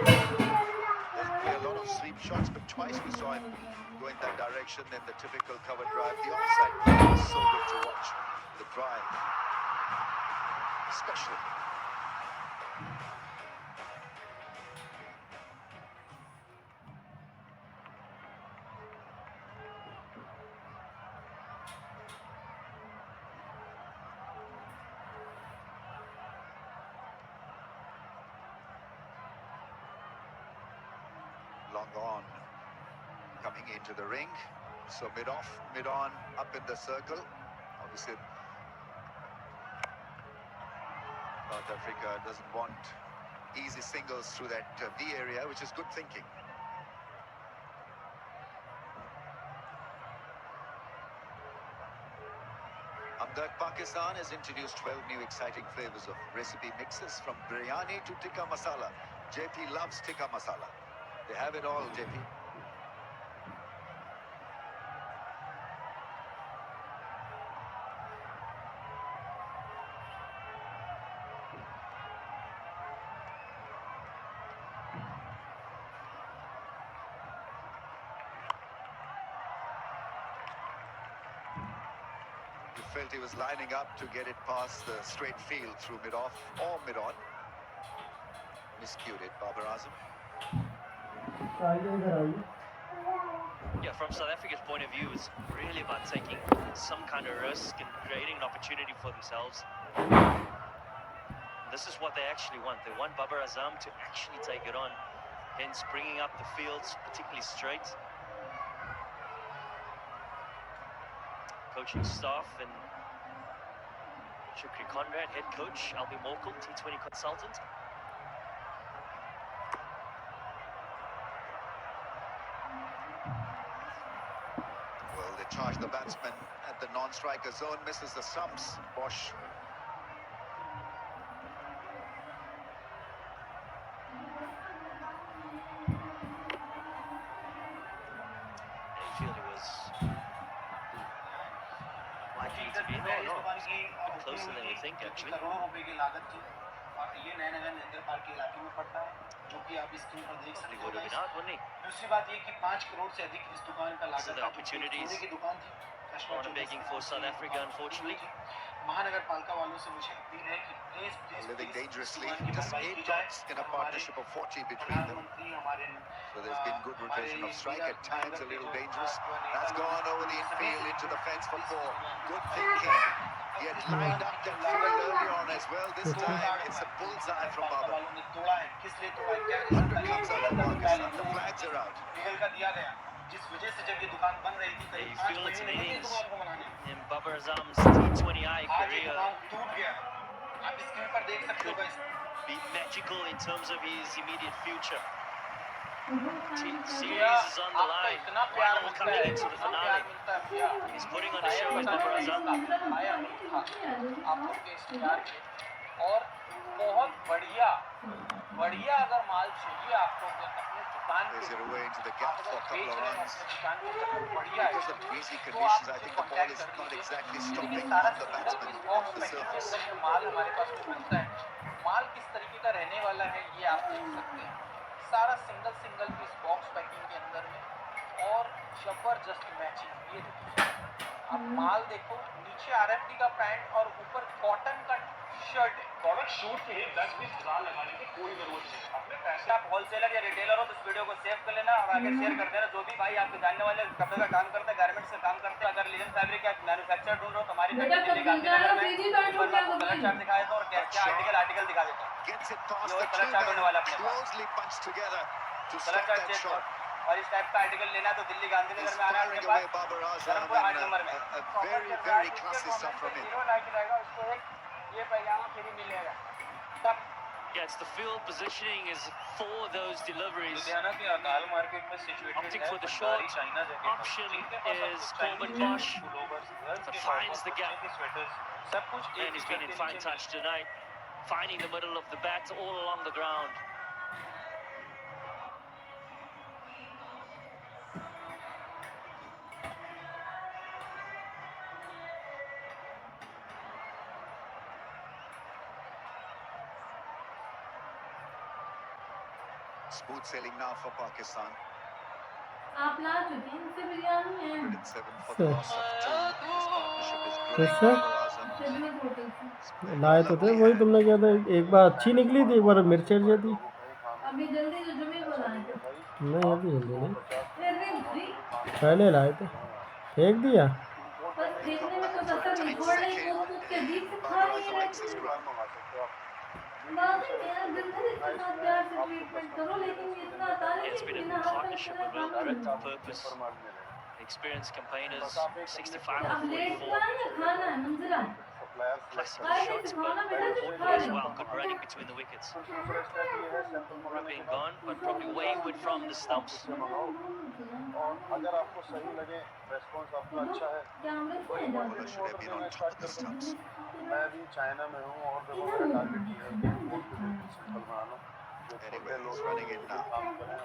Doesn't play a lot of sweep shots, but twice we saw him go in that direction. Then the typical cover drive. The offside play is so good to watch. The drive, especially. Long on. Coming into the ring, so mid-off, mid-on, up in the circle. Obviously, South Africa doesn't want easy singles through that V area, which is good thinking. Hamdard Pakistan has introduced 12 new exciting flavors of recipe mixes, from biryani to tikka masala. JP loves tikka masala. They have it all, JP. Felt he was lining up to get it past the straight field through mid-off or mid-on. Miscued it, Babar Azam. Yeah, from South Africa's point of view, it's really about taking some kind of risk and creating an opportunity for themselves. This is what they actually want. They want Babar Azam to actually take it on, hence bringing up the fields, particularly straight. Coaching staff and Shukri Conrad, head coach, Albie Morkel, T20 consultant. Well, they charge the batsman at the non-striker zone, misses the stumps. Bosch. going on. It's a bit closer than we think, actually. करोड़ों रुपए की लागत की और ये नए नगर Narendra park के इलाके में पड़ता है जो कि आप स्क्रीन पर देख Probably सकते would have हो been out, wouldn't he? दूसरी बात ये कि 5 करोड़ से अधिक इस दुकान का लागत the था opportunities सोने की दुकान थी on a begging for South Africa, unfortunately. महानगर पालिका वालों से मुझे अपील है कि please Living dangerously, just 8 dots in a partnership of 40 between them. So there's been good rotation of strike, at times a little dangerous. That's gone over the infield into the fence for 4. Good thinking. He had lined up that field earlier on as well. This time it's a bullseye from Babar. 100 comes out for Pakistan. The flags are out. जिस वजह से जब ये दुकान बन रही थी Yeah, you करीब 5 feel it's an महीने innings को बनाने in Babar Azam's T20I आज ये career. दुकान टूट गया आप स्क्रीन पर देख सकते हो Could guys be magical in terms of his immediate future. Series भैया, is on the आपका line. इतना प्यार Final मिलता coming है, into the इतना finale. प्यार मिलता है भैया। He's putting on a show as शायद Babar पता Azam. नहीं था, आया नहीं था आप लोग के इस प्यार के और बहुत बढ़िया बढ़िया अगर माल चाहिए आपको तो अपने दुकान Plays के it away into the gap for a couple of runs. दुकान के अंदर बढ़िया Because of breezy conditions, I think the ball is not exactly stopping on the batsman on the surface. माल हमारे पास में बनता है माल किस तरीके का रहने वाला है ये आप देख सकते हैं सारा single single piece box packing के अंदर में और जबरदस्त मैचिंग ये देखिए अब माल देखो नीचे आरएफडी का पैंट और ऊपर कॉटन का शर्ट है प्रोडक्ट शूट के लिए 10-20 हज़ार लगाने की कोई जरूरत नहीं अपने पैसे आप होलसेलर या रिटेलर हो तो इस वीडियो को सेव कर लेना और आगे शेयर कर देना जो भी भाई आपके जानने वाले कपड़े का काम करते हैं गारमेंट्स का काम करते हैं अगर लिनन फैब्रिक या मैन्युफैक्चर ढूंढ रहे हो तो हमारी फैक्ट्री गांधीनगर में कलर चार्ट दिखा देता हूं और क्या आर्टिकल दिखा देता हूं Gets it past the colour two chart होने वाला men, अपने पास closely bunched together to colour stop chart that check shot. और इस टाइप का आर्टिकल लेना है तो दिल्ली गांधीनगर He's में आना है firing अपने away pass Babar Azam Dharampur 8 and number में a very, very classy stuff from him. उसको एक ये पैजामा फ्री मिलेगा तब Yes, the field positioning is for those deliveries. Ludhiana के अकाल मार्केट में सिचुएटेड Opting है for the Bhandari short China जगह option is Corbin Bosch, but finds the gap. सब कुछ एक And he he's been in छत के fine नीचे touch tonight, finding the middle of the bat all along the ground. Smooth sailing now for Pakistan. आप ला चुके हैं इनसे बिरयानी है 107 for the loss of 2. This partnership is great. किससे? Babar Azam. खिदमत होटल से लाए तो थे वही तुमने किया था एक बार अच्छी निकली थी एक बार मिर्च थी अभी जल्दी जो जुमे को लाए थे नहीं अभी जल्दी नहीं फिर भी भाई पहले लाए थे फेंक दिया बस देखने में तो सत्तर नहीं छोड़ रही कूद कूद के अजीब से खा Babar रही Azam है makes his grab. बाकी मेरा दिल है इसके साथ प्यार से ट्रीटमेंट करो लेकिन ये इतना आता नहीं It's कि been a बिना हाथ पैर partnership करे with real काम grit नहीं and purpose. Experienced campaigners, 65 अब and लेट 44. पाए या खाना है मंजिला Classical खाए shots, खाना but बेटा all कुछ खा plays ले well. Good running between the wickets. Being gone, but probably wayward from the stumps. अगर आपको सही लगे रेस्पॉन्स आपका अच्छा है कैमरे से Bowler should have been on top of the stumps. मैं भी चाइना में हूँ और देखो मेरा टारगेट ये है कि बोर्ड के लिए सेटल बनाना जो छोटे Anyway, he's लोग running it now. काम करें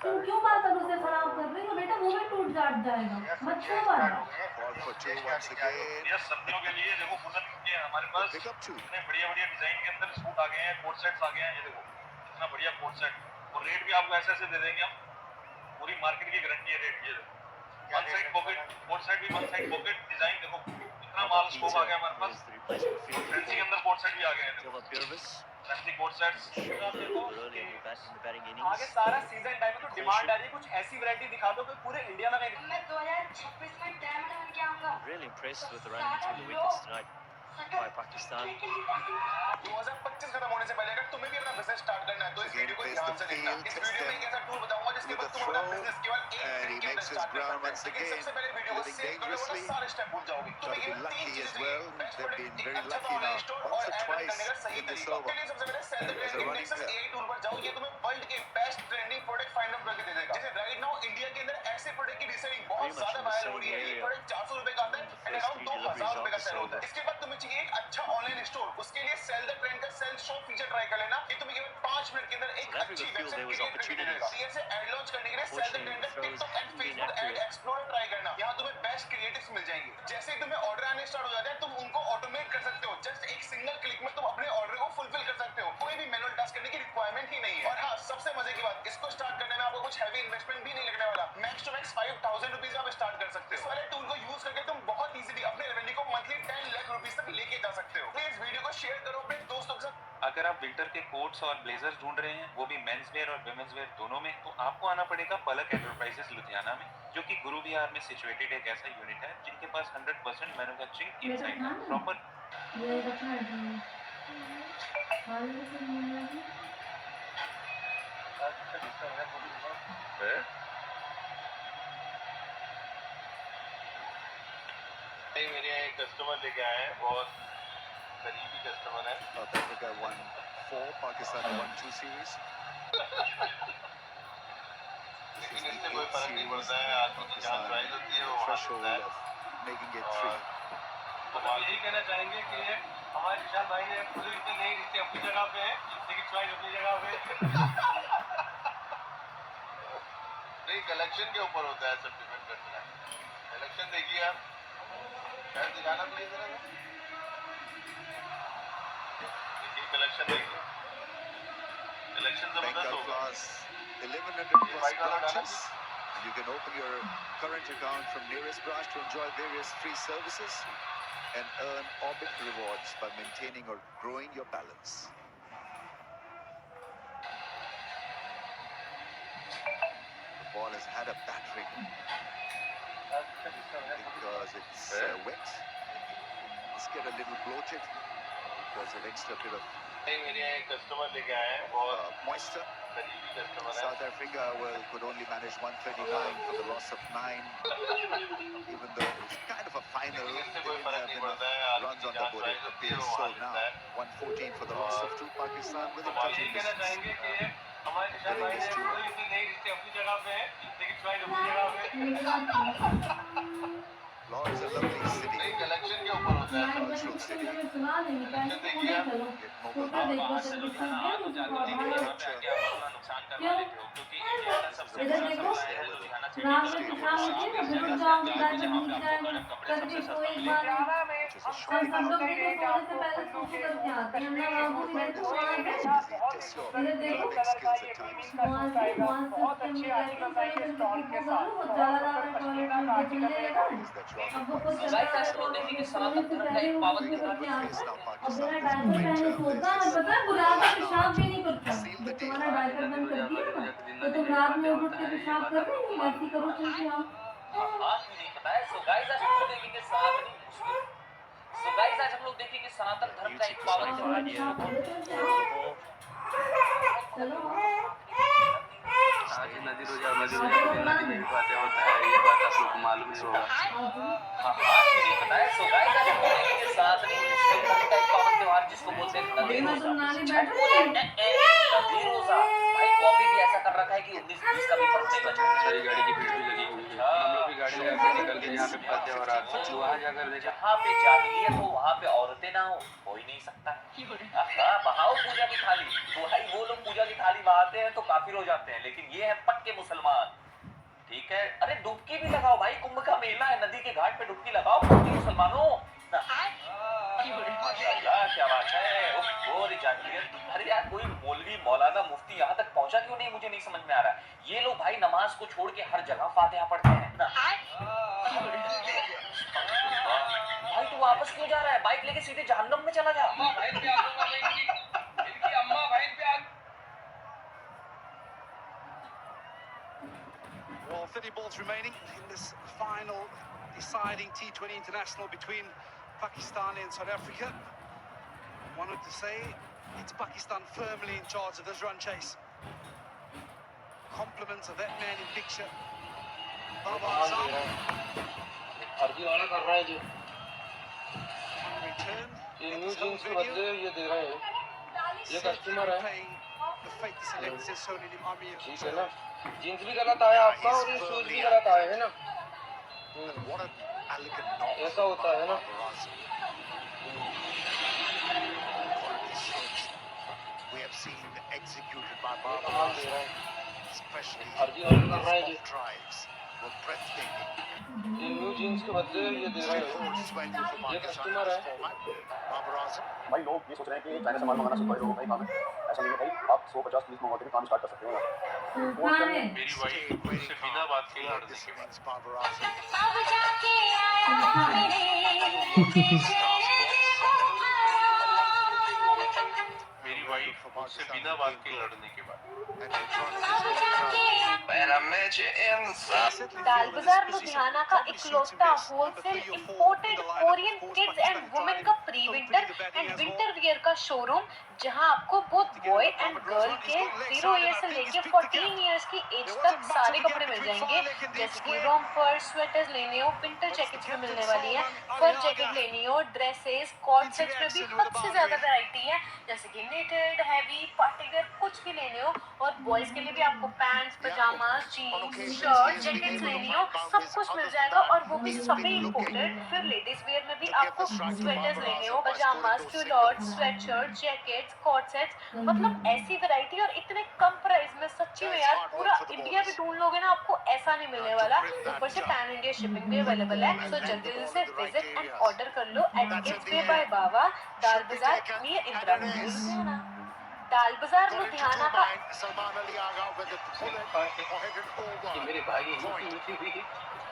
तुम क्यों बात अब उसे खराब कर रही हो बेटा वो भी टूट जाट जाएगा मत क्यों बात Ball for 2 once again. ये सर्दियों के लिए देखो फुर्सत कितनी है हमारे पास Pick up 2. इतने बढ़िया बढ़िया डिजाइन के अंदर सूट आ गए हैं कोट सेट्स आ गए हैं ये देखो इतना बढ़िया कोट सेट और रेट भी आपको ऐसे ऐसे दे देंगे हम पूरी मार्केट की गारंटी है रेट ये one side pocket coat set भी वन साइड पॉकेट डिजाइन देखो इतना माल स्कोप आ गया हमारे Is पास the replacement field. फैंसी के अंदर कोट सेट भी आ गए हैं Still देखो a Purvis. Fancy coat sets आप देखो Early in the batting आगे innings. सारा सीजन टाइम में तो डिमांड आ रही है कुछ ऐसी वैरायटी दिखा दो कि पूरे इंडिया में कहीं मैं 2026 में डायमंड बन के आऊंगा Really impressed with the running between the wickets tonight by Pakistan. 2025 खत्म होने से पहले अगर तुम्हें भी अपना बिजनेस स्टार्ट करना है तो इस वीडियो को ध्यान से देखना इस वीडियो में एक ऐसा टूल बताऊंगा जिसके With a बाद तुम अपना throw, बिजनेस केवल एक and he तरीके makes से his स्टार्ट कर ground सकते once हैं लेकिन again. सबसे पहले वीडियो को Living सेव कर लो वरना dangerously. सारे स्टेप भूल जाओगे Got to be lucky as well. They've been very lucky now. Once or twice in this over. सबसे पहले sale the There's a trending running nexus player. AI tool पर जाओ ये तुम्हें वर्ल्ड के best trending product find out करके दे देगा जैसे राइट नाउ इंडिया के अंदर ऐसे प्रोडक्ट की रीसेलिंग बहुत Pretty much ज्यादा in the वायरल हो same रही है ये area. प्रोडक्ट 400 रुपए का आता है first three deliveries of this over. इसके बाद तुम्हें चाहिए एक अच्छा ऑनलाइन स्टोर, उसके लिए सेल द ट्रेंड का सेल शो फीचर ट्राई कर लेना। ये तुम्हें केवल 5 मिनट के अंदर एक So अच्छी everyone feels there was website opportunities. Create से ऐड लॉन्च करने के लिए सेल द ट्रेंड का Unfortunately, TikTok and Facebook ad explorer try करना। यहाँ तुम्हें बेस्ट क्रिएटिव्स मिल जाएंगे। जैसे ही तुम्हें ऑर्डर आने स्टार्ट हो जाते हैं, तुम उनको ऑटोमेट कर सकते हो। जस्ट एक सिंगल क्लिक में तुम अपने ऑर्डर को फुलफिल कर सकते हो। कोई भी मैनुअल टास्क करने की रिक्वायरमेंट ही नहीं है। और हाँ, सबसे मजे की बात, इसको स्टार्ट करने में आपको कुछ हैवी इन्वेस्टमेंट भी नहीं लगने वाला। मैक्स टू मैक्स 5000 रुपीज आप स्टार्ट कर सकते हो। इस वाले टूल को यूज करके तुम बहुत इजीली अपने रेवेन्यू को मंथली 10 लाख रुपीज तक लेके जा सकते हो। प्लीज वीडियो को शेयर करो अपने दोस्तों के साथ। अगर आप विंटर के कोट्स और ब्लेजर्स ढूंढ रहे हैं, वो भी मेंस वेयर और विमेंस वेयर दोनों में, तो आपको आना पड़ेगा पलक एंटरप्राइजेस लुधियाना में, जो कि गुरु विहार में सिचुएटेड एक ऐसा यूनिट है जिनके पास 100% मैन्युफैक्चरिंग इनसाइड है। प्रॉपर मेरे यहाँ एक कस्टमर लेके आए हैं, बहुत करीबी कस्टमर है। South Africa won 4, Pakistan won 2 series. लेकिन इससे कोई फर्क नहीं पड़ता है, आदमी की जहाँ प्राइस होती है वो वहाँ Threshold होता है। of making it 3. तो हम यही कहना चाहेंगे कि हमारे किसान भाई ने पूरे रिश्ते नहीं, रिश्ते अपनी जगह पे है, लेकिन प्राइस अपनी जगह पे। नहीं, कलेक्शन के ऊपर होता है, सब डिपेंड करता है। कलेक्शन देखिए आप, शायद दिखाना तो इस तरह का। देखिए कलेक्शन देखिए, कलेक्शन जबरदस्त Bengal होगा। Flowers 1100 ये plus white वाला branches. You can open your current account from nearest branch to enjoy various free services and earn orbit rewards by maintaining or growing your balance. The ball has had a battering because it's wet. Let's get a little bloated because of extra bit of मेरे यहाँ एक customer लेके आए हैं, बहुत moisture. करीबी customer है। South Africa could only manage 139 for the loss of 9. Even though it was kind of a final, they इससे didn't कोई फर्क have नहीं enough पड़ता है, आदमी runs की on the जहाँ board. प्राइस होती है It वो is वहाँ so now मिलता है। 114 for the loss of 2, Pakistan with a हम touching यही कहना distance. चाहेंगे कि हमारे किसान भाई ने पूरे रिश्ते नहीं, रिश्ते अपनी जगह पे है, लेकिन प्राइस अपनी जगह पे। Lahore is a lovely city. नहीं, कलेक्शन के ऊपर होता है। Cultural city. सुना देंगे कलेक्शन देखिए आप, Get mobile फोटो देखो बाहर से लुधियाना आ तो जाते हो, लेकिन यहाँ पे आके आप अपना नुकसान करवा लेते हो, क्योंकि इंडिया का सबसे इधर बड़ा देखो, सप्लाई है लुधियाना सिटी रात में। में Stadium पेशाब is होती है just ना, फिर as जाओ big गाय as पर जहाँ भीग पे आपको जाएगा गर्म कपड़े करके सबसे तो सस्ता एक मिलेंगे। बार which is a और short सब लोग देखो सोने से पहले सूसू करके आते हैं ना बाबू, इधर तो वहाँ से easy. Test your इधर देखो driving skills at times. वहाँ से बहुत अच्छे आदमी चलो करके फोटो कर लो, वो चला जा रहा है टॉयलेट में बचने लगा। Is that your अब वो खुद चलता है तो सोने से पहले वो सूसू करके आता है और बिना डायपर पहने सोता है, पता है बुलाता पेशाब भी नहीं करता। जब तुम्हारा डायपर बंद कर दिया ना तो तुम रात में उठ के पेशाब कर रहे हो, ऐसी करो क्योंकि हम आज भी नहीं पता है। सो गाइस आज हम लोग देखेंगे सनातन सो गाइस आज हम लोग देखेंगे सनातन धर्म का एक पावन त्योहार चलो आज नदी रोज नदी नहीं पाते होता है, ये बात आप लोग को मालूम ही होगा। हाँ आज भी नहीं पता है। सो गाइस आज हम लोग देखेंगे सनातनी मुस्लिम धर्म का एक पावन त्योहार जिसको बोलते हैं नदी रोजा। नदी रोजा भाई, कॉपी भी ऐसा कर रखा है कि 19-20 का भी फर्क नहीं बचा। सारी गाड़ी की भीड़ भी लगी हुई है। हम लोग भी गाड़ी लगा के निकल के यहाँ पे पत्ते और आते हैं, वहाँ जाकर देखा जहाँ पे जाहिलियत हो वहाँ पे औरतें ना हो, हो ही नहीं सकता। हाँ बहाओ पूजा की थाली, तो भाई वो लोग पूजा की थाली बहाते हैं तो काफिर हो जाते हैं, लेकिन ये है पक्के मुसलमान। ठीक है, अरे डुबकी भी लगाओ भाई, कुंभ का मेला है, नदी के घाट पे डुबकी लगाओ पक्के मुसलमानों। माशाल्लाह क्या बात है। और जाहिलियत, अरे यार कोई मौलवी मौलाना मुफ्ती यहाँ तक पहुंचा क्यों नहीं, मुझे नहीं समझ में आ रहा है। ये लोग भाई नमाज को छोड़ के हर जगह फातिहा पढ़ते हैं ना। भाई तू वापस क्यों जा रहा है, बाइक लेके सीधे जहन्नम में चला जा। इनकी अम्मा बहन पे Well, 30 balls remaining in this final deciding T20 international between Pakistan and South Africa. One would say it's Pakistan firmly in charge of this run chase. Compliments of that man in picture. Baba Azam. Return. ये new jeans के बदले ये दे रहे हैं, ये customer है। The fake selector Sonia Amir. ठीक है ना, जीन्स भी गलत आया आपका और ये शूज भी गलत आए हैं ना। What a elegant knock ऐसा होता है ना। Babar Azam. Quality strokes we have seen executed by ये Babar कमाल दे Azam, रहा है, especially फर्जी और कर रहा है his ये। off drives were breathtaking. ये न्यू जीन्स के बदले ये दे रहा Still है, holds its value for ये Pakistan in कस्टमर this है। format. Babar Azam. भाई लोग ये सोच रहे हैं कि चाइना से माल मंगाना सिर्फ बड़े लोगों का ही काम है। ऐसा नहीं है भाई, आप 150 पीस मंगवा के भी काम स्टार्ट कर सकते हो यार। मेरी वाइफ Stayed very मुझसे calm बिना बात के throughout लड़ने this के बाद innings. Babar Azam. मेरी वाइफ मुझसे बिना बात के लड़ने के बाद And in front of his home crowd. दाल बाजार लुधियाना का इकलौता wholesale imported Korean kids and women का pre winter and winter wear का शोरूम, जहां आपको बोथ बॉय एंड गर्ल के 0 ईयर से लेके 14 इयर्स की एज तक सारे कपड़े मिल जाएंगे, जैसे कि रॉम्पर, स्वेटर्स लेने हो, विंटर जैकेट्स में मिलने वाली है, फर जैकेट लेनी हो, ड्रेसेस, कॉर्ड सेट्स में भी हद से ज्यादा वैरायटी है, जैसे कि नेटेड, हैवी, पार्टी वेयर कुछ भी लेने हो, और बॉयज के लिए भी आपको pants, pyjamas, jeans, shirt, jackets लेनी हो, सब कुछ मिल जाएगा, और वो भी सभी इंपोर्टेड। फिर लेडीज वेयर में भी आपको स्वेटर्स लेने हो, pyjamas, culottes, sweatshirt, jackets, cord sets, मतलब ऐसी वैरायटी और इतने कम प्राइस में, सच्ची में यार पूरा इंडिया भी ढूंढ लोगे ना, आपको ऐसा नहीं मिलने वाला। ऊपर से पैन इंडिया शिपिंग भी अवेलेबल है, सो जल्दी जल्दी से विजिट एंड ऑर्डर कर लो एट गिफ्ट पे बाय बाबा, दाल बाजार नियर इंदिरा मंदिर लुधियाना। दाल बाजार लुधियाना का Salman Ali Agha with the bullet headed कि over. मेरे भाई मीठी हुई,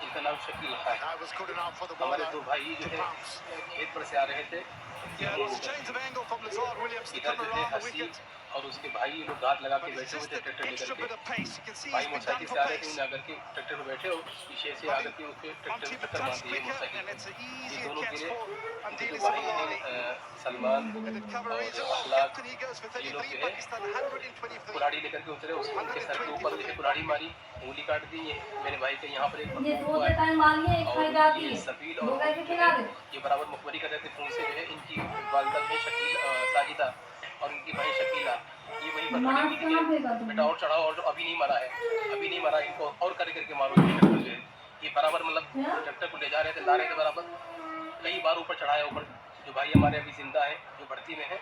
इनका नाम शकील है। That was good enough for the हमारे bowler दो भाई जो to है bounce. खेत पर से आ रहे थे, Yeah, lots of change of angle from Lazard Williams to इधर come जो है around the हसीब wicket. और उसके भाई ये लोग गात लगा के But it's बैठे हुए just थे that ट्रैक्टर लेकर extra के। bit of pace. You can see भाई he's been मोटरसाइकिल done से for आ रहे थे, pace. उन्हें आकर के ट्रैक्टर पर बैठे हो, पीछे से आकर के उसके ट्रैक्टर Bunting में the टक्कर touch मार दी है quicker, मोटरसाइकिल and को। it's an ये easier दोनों catch गिरे, for इनके Abdil जो भाई Salmani. हैं सलमान And it cover और is off. Akhlaq, Captain, he goes for ये लोग 33. जो है Pakistan 123. कुल्हाड़ी लेकर के उतरे, उसके उनके सर के ऊपर जो है कुल्हाड़ी मारी, उंगली काट दी। ये मेरे भाई के यहाँ पर एक ये पट्टू दो हुआ के है, टाइम वाली है, एक खाई और जाती ये है, सफील दो और कैसे जो खिला है दे। ये बराबर मुखबरी कर रहे थे फोन से, जो है इनकी वालदा जो है शकील साजिदा और इनकी भाई शकीला, ये वहीं पर खड़ी हुई थी कि बेटा और चढ़ाओ, और अभी नहीं मरा है, अभी नहीं मरा, इनको और करके मारो। ये ट्रैक्टर जो है ये बराबर मतलब ट्रैक्टर को ले जा रहे थे, ला रहे थे बराबर, कई बार ऊपर चढ़ाया। ऊपर जो भाई हमारे अभी जिंदा है, जो भर्ती में है,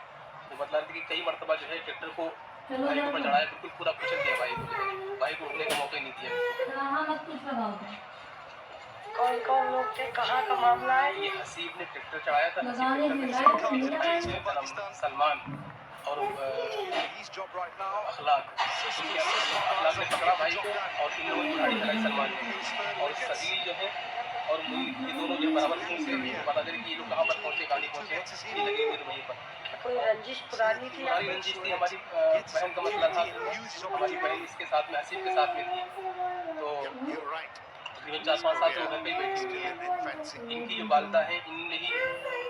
वो बतला रहे थे कि कई मरतबा जो है ट्रैक्टर को भाई के ऊपर चढ़ाया, बिल्कुल पूरा कुचल दिया भाई को, जो है भाई को उठने का मौका ही नहीं दिया। कौन कौन लोग थे, कहाँ का मामला है? ये हसीब ने ट्रैक्टर चढ़ाया था, लगाने में सलमान और His job right now. अखलाक, अखलाक ने पकड़ा भाई को और इन लोगों ने कुल्हाड़ी चलाई सलमान ने, और सलील जो है और मुई, ये दोनों जो बराबर से बता दे कि ये लोग कहाँ पर पहुँचे, गाड़ी पहुँचे, ये लगे हुए थे वहीं पर। कोई रंजिश पुरानी थी, हमारी रंजिश थी, हमारी बहन का मसला था, हमारी बहन इसके साथ में हसीब के साथ में थी, तो You're right. तकरीबन 4-5 साल से वो घर पे ही बैठी हुई है। In fencing. इनकी जो वालदा है, इनने ही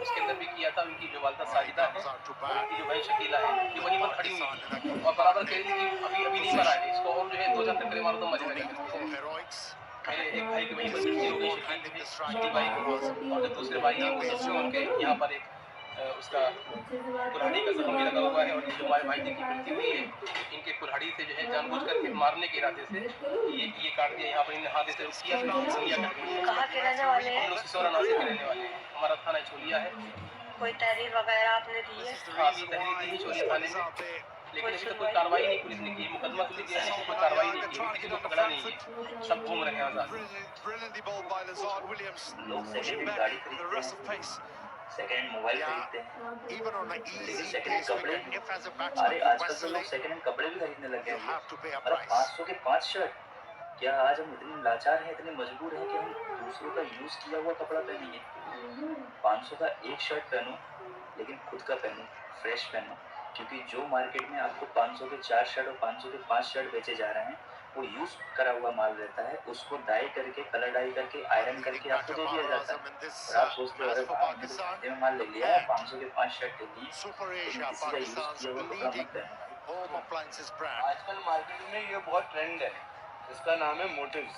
उसके अंदर भी किया था, इनकी जो वालदा साजिदा है और इनकी जो भाई शकीला है, ये वहीं पर खड़ी हुई थी और बराबर कह रही थी कि अभी नहीं मरा है, इसको और जो है 2-4 टक्करे मारो तो मरेगा नहीं। Heroics. मेरे एक भाई की वहीं पर मृत्यु हो गई, शकील भाई की, और जो दूसरे भाई हैं वो उनके यहाँ पर एक उसका कुल्हाड़ी का जख्म भी लगा हुआ है, और ये जो हमारे भाई की मृत्यु हुई है, इनके कुल्हाड़ी से जो है जानबूझ करके मारने के इरादे से ये काट दिया। यहाँ पर इन्हें हाथ से किया, कहाँ के रहने वाले हैं? हम लोग सिसोराना से रहने वाले हैं, हमारा थाना छोलिया है। कोई तहरीर वगैरह आपने दी है? हाँ, अभी तहरीर दी है छोलिया थाने में, लेकिन अभी तक कोई कार्रवाई नहीं पुलिस ने की, मुकदमा तो लिख दिया है, कोई कार्रवाई नहीं की, किसी को पकड़ा नहीं है, सब घूम रहे हैं आजाद। Brilliantly bowled by Lazard Williams. लोग Pushing सेकंड back गाड़ी the खरीदते rest of हैं, pace. Second mobile Yeah. खरीदते हैं, Even on an लेकिन easy सेकंड pace कपड़े, wicket, if as a अरे batsman you आजकल तो लोग vacillate, सेकंड कपड़े भी खरीदने लगे you हैं। have to pay a अरे price. 500 के 5 शर्ट, क्या आज हम इतने लाचार हैं, इतने मजबूर हैं कि हम दूसरों का यूज किया हुआ कपड़ा पहनेंगे? 500 का एक शर्ट पहनो, लेकिन खुद का पहनो, फ्रेश पहनो, क्योंकि जो मार्केट में आपको 500 के 4 शर्ट और 500 के 5 शर्ट बेचे जा रहे हैं, वो यूज करा हुआ माल रहता है, उसको डाई करके, कलर डाई करके, आयरन करके आपको दे दिया जाता है, और आप सोचते हो अरे आपने तो सस्ते में माल ले लिया, 500 के 5 शर्ट ले लिए, Super लेकिन Asia, किसी का यूज Pakistan's किया हुआ कपड़ा मत leading पहनो। home appliances brand. आजकल मार्केट में ये बहुत ट्रेंड है, इसका नाम है मोटिव्स।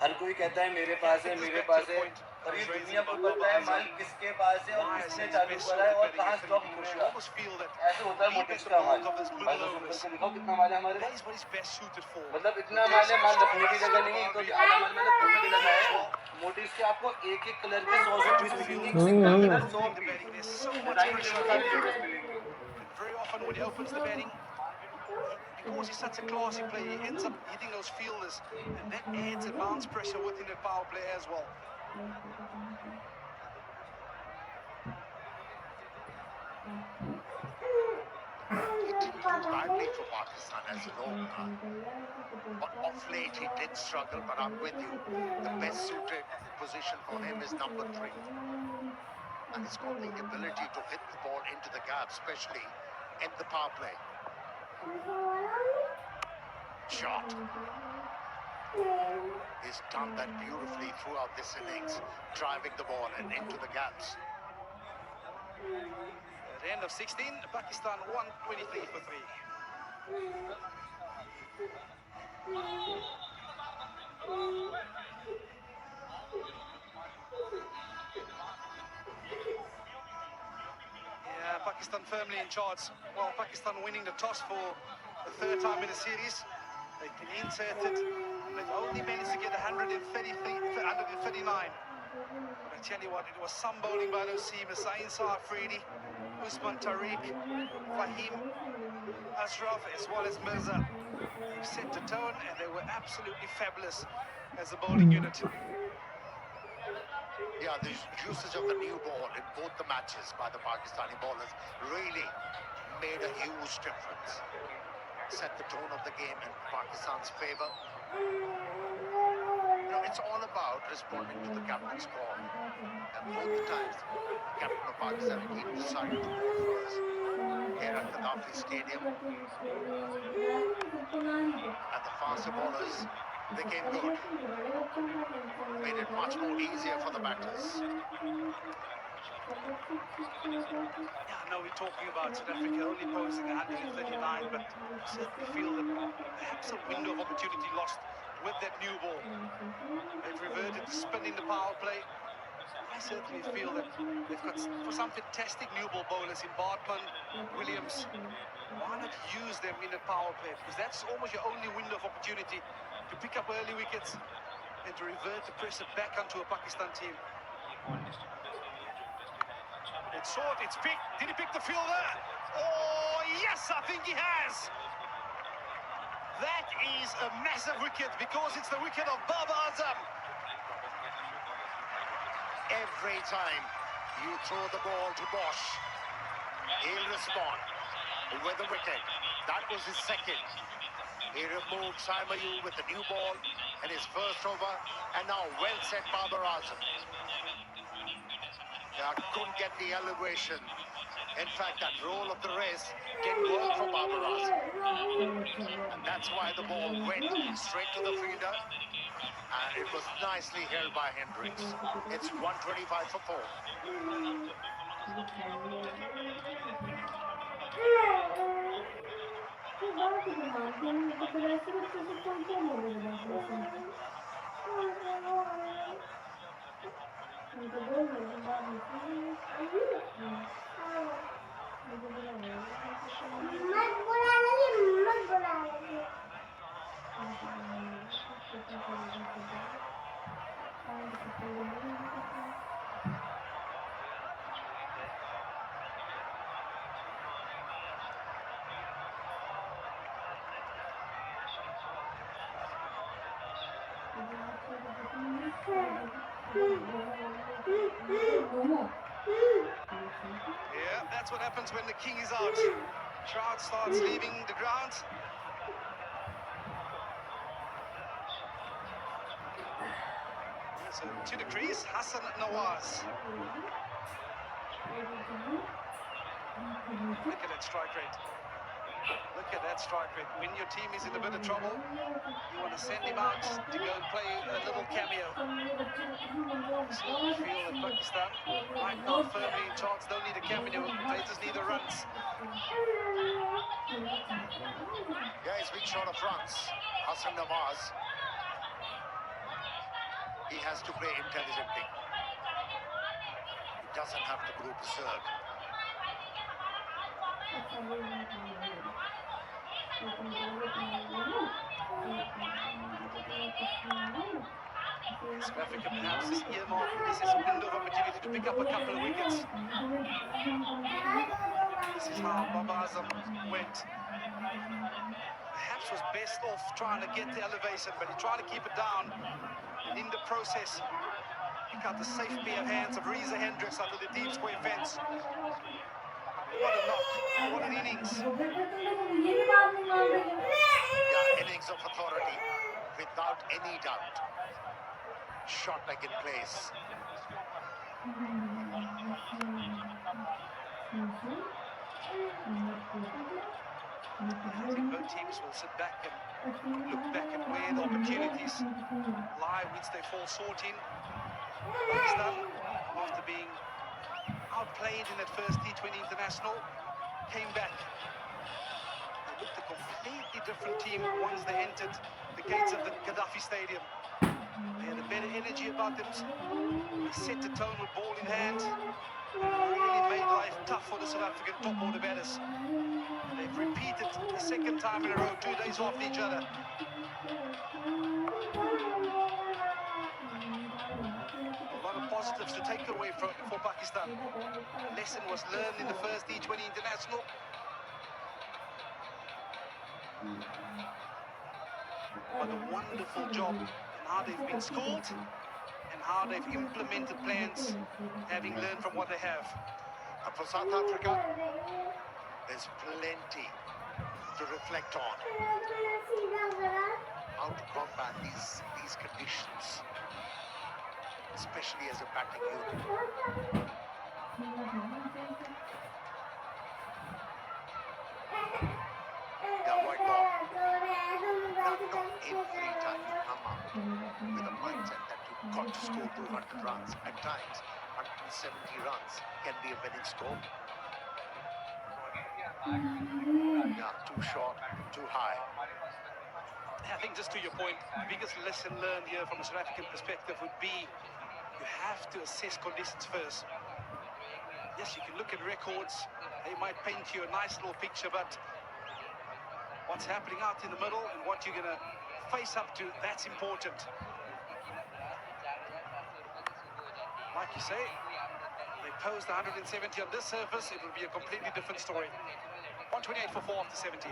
हर कोई कहता है मेरे पास है, मेरे पास है, और ये was raising दुनिया को about पता है Baba माल Azam. किसके पास है और Why is किसने he चालू best करा है suited और batting कहाँ in stop Philippines? You मुड़ेगा। almost feel that ऐसे होता है he मोटिव्स gets the का माल। bulk of those भाई middle साहब सुन overs. करके दिखाओ कितना माल है हमारे That pass. is what he's best suited for. मतलब इतना With माल those है, माल रखने की passes जगह to the नहीं है, क्योंकि boundary. आधा माल मैंने खुद भी लगाया As है। well. मोटिव्स के आपको एक एक कलर के 100 पीस मिलेंगे, एक He's single colour 100 opening the piece, batting. There's so much design pressure देखो on सारे him. लेटेस्ट मिलेंगे। And very often when he opens the batting, because he's such a classy player, he ends up hitting those fielders, and that adds a bounce pressure within the power play as well. He didn't do badly for Pakistan as an opener. But off late he did struggle, but I'm with you. The best suited position for him is number 3. And he's got the ability to hit the ball into the gap, especially in the power play. Shot. He's done that beautifully throughout this innings, driving the ball and into the gaps. At the end of 16, Pakistan 123 for 3. Yeah, Pakistan firmly in charge. Well, Pakistan winning the toss for the 3rd time in the series. They've been inserted. They've only managed to get 139. But I tell you what, it was some bowling by those seamers. Sain Afridi, Usman Tariq, Fahim Ashraf, as well as Mirza. They set the tone and they were absolutely fabulous as a bowling unit. Yeah, the usage of the new ball in both the matches by the Pakistani bowlers really made a huge difference. Set the tone of the game in Pakistan's favor. You know, it's all about responding to the captain's call. And both the times, the captain of Pakistan, he decided to go first here at Gaddafi Stadium. And the faster bowlers, they came good. Made it much more easier for the batters. Yeah, I know we're talking about South Africa only posing 139, but I certainly feel that perhaps a window of opportunity lost with that new ball. They've reverted to spin in the power play. I certainly feel that they've got for some fantastic new ball bowlers in Bartman, Williams. Why not use them in the power play? Because that's almost your only window of opportunity to pick up early wickets and to revert the pressure back onto a Pakistan team. It's short, it's picked. Did he pick the fielder? Oh, yes, I think he has. That is a massive wicket because it's the wicket of Baba Azam. Every time you throw the ball to Bosch, he'll respond with a wicket. That was his second. He removed Saimayu with the new ball and his first over, and now well set Babar Azam. Couldn't get the elevation. In fact, that roll of the wrist didn't work for Babar Azam. And that's why the ball went straight to the fielder. And it was nicely held by Hendricks. It's 125 for 4. बात ही मानते नहीं तो फिर ऐसे बच्चे से कौन क्या बोलेगा बात नहीं सुनते उनको बोल रहे हैं बात नहीं सुनेंगे मत बुला लगी Yeah, that's what happens when the king is out. Crowd starts leaving the ground. So to the crease, Hassan Nawaz. Look at that strike rate. Look at that strike rate. When your team is in a bit of trouble, you want to send him out to go and play a little cameo. So I feel that Pakistan right now firmly in charge. Don't need a cameo, they just need the runs. Yeah, he's been short of runs. Hassan Nawaz. He has to play intelligently. doesn't have to go berserk. South Africa perhaps is earmarking this as a window of opportunity to pick up a couple of wickets. This is how Baba Azam went. Perhaps was best off trying to get the elevation, but he tried to keep it down. And in the process, he got the safe pair of hands of Reza Hendricks under the deep square fence. What a knock, what an innings. Yeah, innings of authority, without any doubt. Shot leg in place. I think both teams will sit back and look back at where the opportunities lie which they fall short in. Pakistan, after being outplayed in that first T20 international, came back. They looked a completely different team once they entered the gates of the Gaddafi Stadium. They had a better energy about them. They set the tone with ball in hand. They really made life tough for the South African top order batters. They've repeated a second time in a row, 2 days after each other. A lot of positives to take away for Pakistan. A lesson was learned in the first T20 international. But a wonderful job in how they've been schooled and how they've implemented plans, having learned from what they have. And for South Africa, there's plenty to reflect on. How to combat these conditions, especially as a batting unit. Yeah, white ball. Now, not every time you come out with a mindset that you've got to score 200 runs. At times, 170 runs can be a winning score. Yeah, too short, too high. I think just to your point, the biggest lesson learned here from a South African perspective would be you have to assess conditions first. Yes, you can look at records. They might paint you a nice little picture, but what's happening out in the middle and what you're going to face up to, that's important. Like you say, they posed 170 on this surface, it would be a completely different story. 128 for 4 after 17.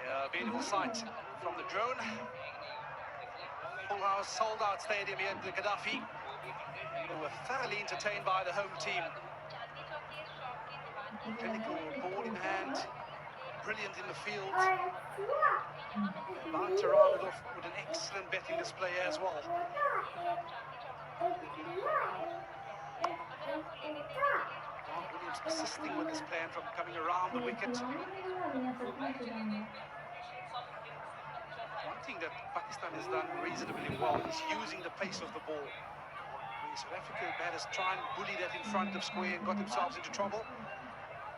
Yeah, beautiful sight from the drone. Full house, sold out stadium here at the Gaddafi. They were thoroughly entertained by the home team. Clinical ball in hand, brilliant in the field. About to round it off with an excellent betting display as well. Mark Williams assisting with his plan from coming around the wicket. One thing that Pakistan has done reasonably well is using the pace of the ball. When South Africa batters try and bully that in front of square and got themselves into trouble.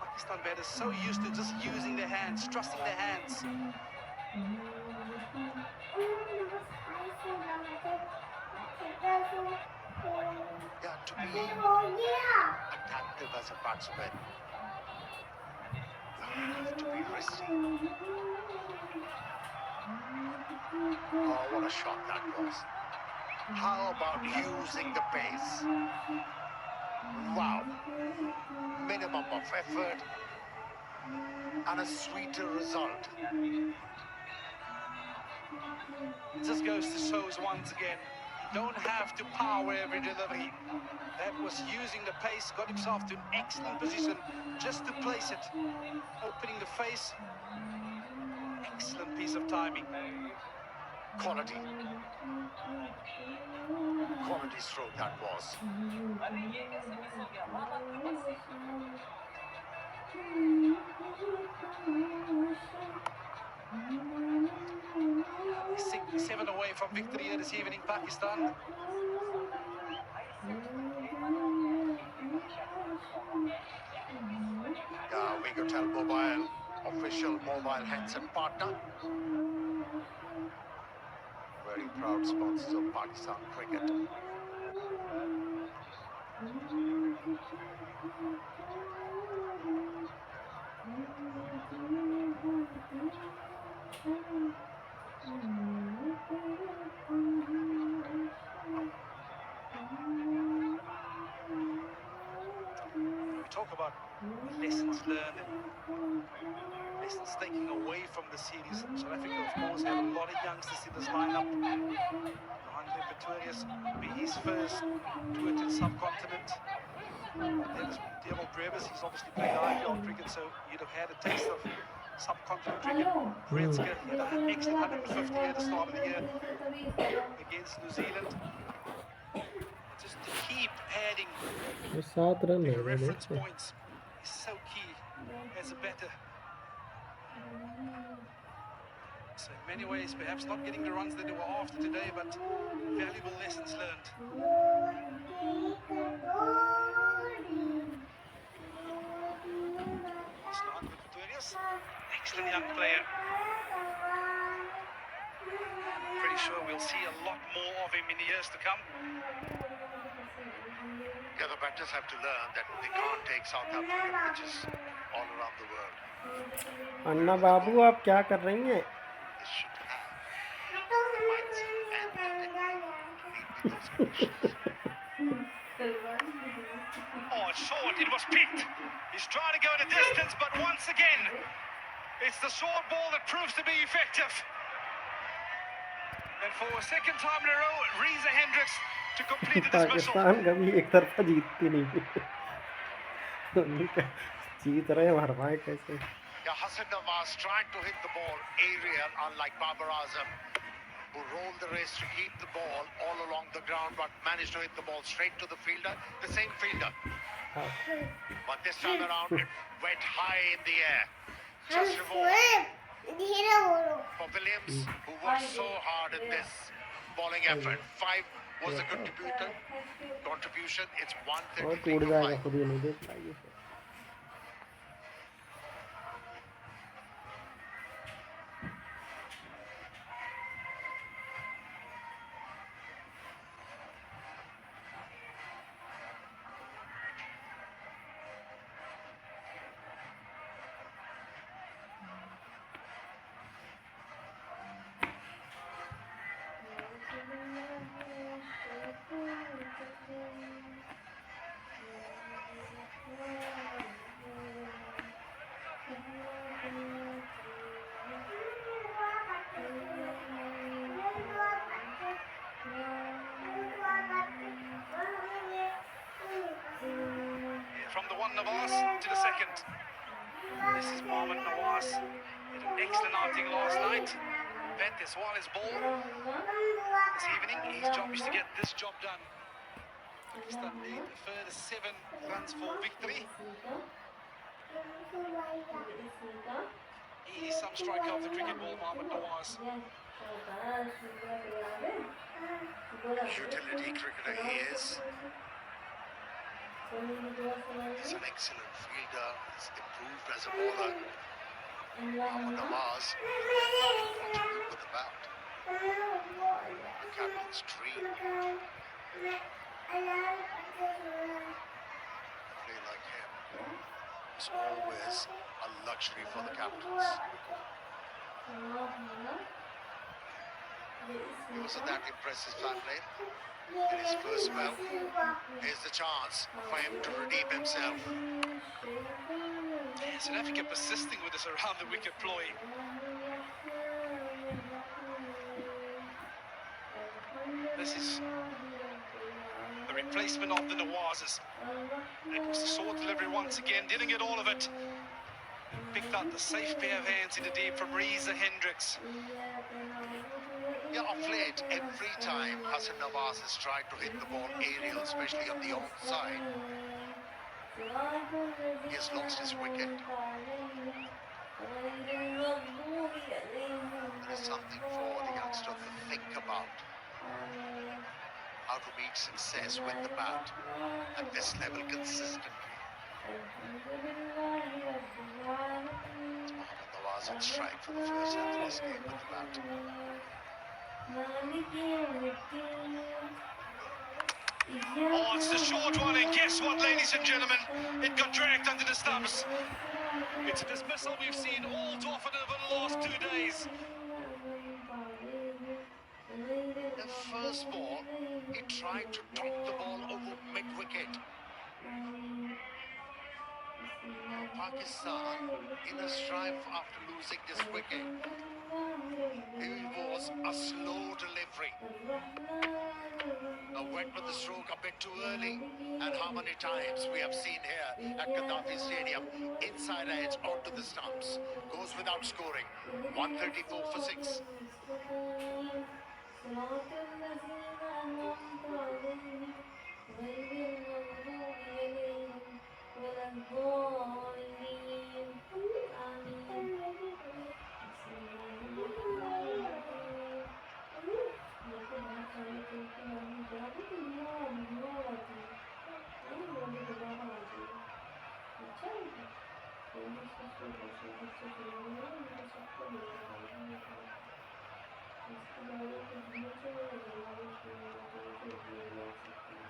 Pakistan batters so used to just using their hands, trusting their hands. Yeah, to be adaptive as a batsman, you have to be risky. Oh, what a shot that was. How about using the pace? Wow. Minimum of effort and a sweeter result. It just goes to show us once again, you don't have to power every delivery. That was using the pace, got himself to an excellent position just to place it. Opening the face, excellent piece of timing. Quality stroke that was. अरे ये कैसे miss हो गया बात बात पे बस Only 7 away from victory here this evening, Pakistan. We could tell mobile, official mobile handset partner. Very proud sponsors of Pakistan cricket. We talk about lessons learned and lessons taking away from the series. South Africa, of course, have a lot of youngsters in this lineup. Johannes Pretorius will be his first tour to the subcontinent. Diego Brevis, he's obviously played IPL cricket, so you'd have had a taste of subcontinent cricket. Bretzke, he had an excellent 150 at the start of the year against New Zealand. Just to keep adding bigger reference points is so key as a batter. So in many ways, perhaps not getting the runs that they were after today, but valuable lessons learned. Aslan Pretorius, excellent young player. Pretty sure we'll see a lot more of him in the years to come. The other batters have to learn that they can't take South African pitches all around the world. अन्ना बाबू आप क्या कर रही हैं? They should have the mindset and the technique to meet those conditions. Oh, it's short, it was picked. He's trying to go the distance, but once again, it's the short ball that proves to be effective. And for a second time in a row, Reza Hendricks to complete the dismissal. Pakistan कभी एक तरफा जीतती नहीं जीत रहे हैं हर भाई कैसे Hassan Nawaz trying to hit the ball aerial, unlike Babar Azam, who rolled the race to keep the ball all along the ground, but managed to hit the ball straight to the fielder, the same fielder. But this time around, it went high in the air. Just reward for Williams, who worked so hard in this bowling effort. 5 was a contribution. It's 133 to 5. From the one Nawaz to the second. This is Mohammad Nawaz. Did an excellent outing last night. Bet this while his ball. This evening, his job is to get this job done. Pakistan need a further 7 runs for victory. He is some striker of the cricket ball, Mohammad Nawaz. Utility cricketer he is. He's an excellent fielder. He's improved as a bowler. Mohammad Nawaz with the bat. The captain's dream. Play like him is always a luxury for the captains. He wasn't that impressive that play. In his first spell, here's the chance for him to redeem himself. South Africa persisting with this around the wicket ploy. This is the replacement of the Nawazes. It was the short delivery once again, didn't get all of it. Picked out the safe pair of hands in the deep from Reza Hendricks. Yeah, of late, every time Hassan Nawaz has tried to hit the ball aerial, especially on the offside, he has lost his wicket. There is something for the youngster to think about. How to meet success with the bat at this level consistently. Mohammad Nawaz on strike for the first time in this game with the bat. Oh, it's the short one, and guess what, ladies and gentlemen? It got dragged under the stumps. It's a dismissal we've seen all too often over the last 2 days. The first ball, he tried to dot the ball over mid-wicket. Pakistan, in a strife after losing this wicket, it was a slow delivery. Went with the stroke a bit too early, and how many times we have seen here at Gaddafi Stadium, inside edge onto the stumps, goes without scoring. 134 for 6. देखो बहुत सारे तरीके learning करा दी तो धुआं आती है नहीं बोली दोबारा आ जाएगी अच्छा है क्या तेरी सबसे बच्चे बच्चे चलेंगे मेरे सबको लेकर आएगी इसके बाद तो धुआं से जलवायु शुरू हो जाती है तो ये आ सकती है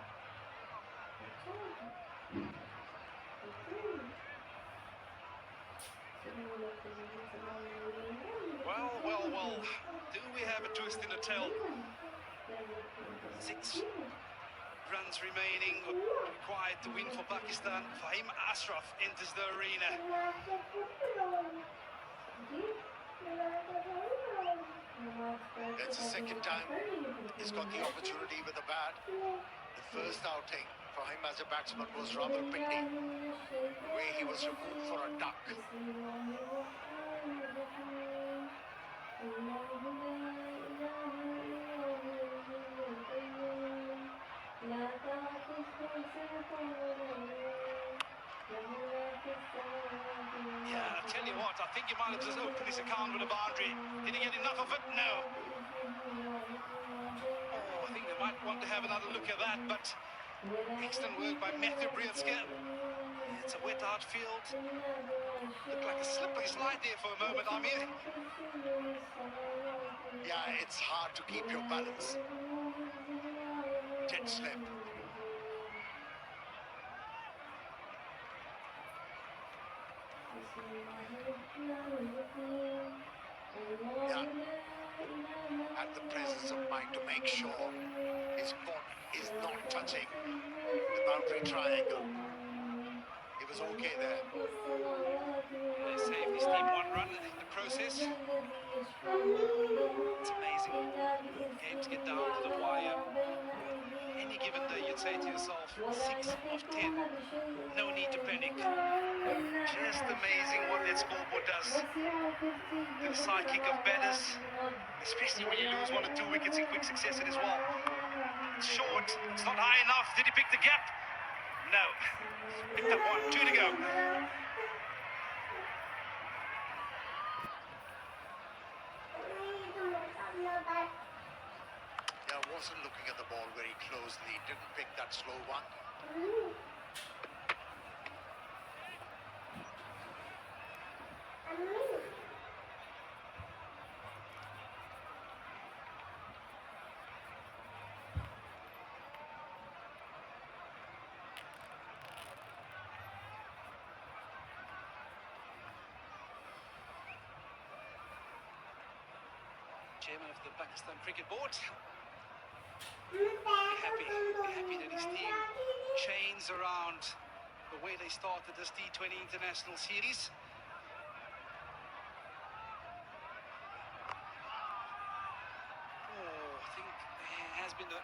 अच्छा है क्या Well. Do we have a twist in the tail? 6 runs remaining required to win for Pakistan. Fahim Ashraf enters the arena. It's the second time he's got the opportunity with the bat. The first outing for him as a batsman was Rawalpindi, where he was removed for a duck. Yeah, I tell you what, I think he might have just opened his account with a boundary. Did he get enough of it? No. Oh, I think they might want to have another look at that, but excellent work by Matthew Brielska. It's a wet outfield. Looked like a slippery slide there for a moment, Amir. Yeah, it's hard to keep your balance. Dead slip. Yeah. Had the presence of mind to make sure his body is not touching the boundary triangle. He was okay there. They saved his team 1 run in the process. It's amazing. Games get down to the wire. Any given day, you'd say to yourself, 6 of 10. No need to panic. Just amazing what that scoreboard does to the sidekick of batters, especially when you lose 1 or 2 wickets in quick succession as well. It's short, it's not high enough. Did he pick the gap? No. Picked up 1, 2 to go. Yeah, wasn't looking at the ball very closely. Didn't pick that slow one. Chairman of the Pakistan Cricket Board. Happy that his team chains around the way they started this T20 International Series. Oh, I think there has been a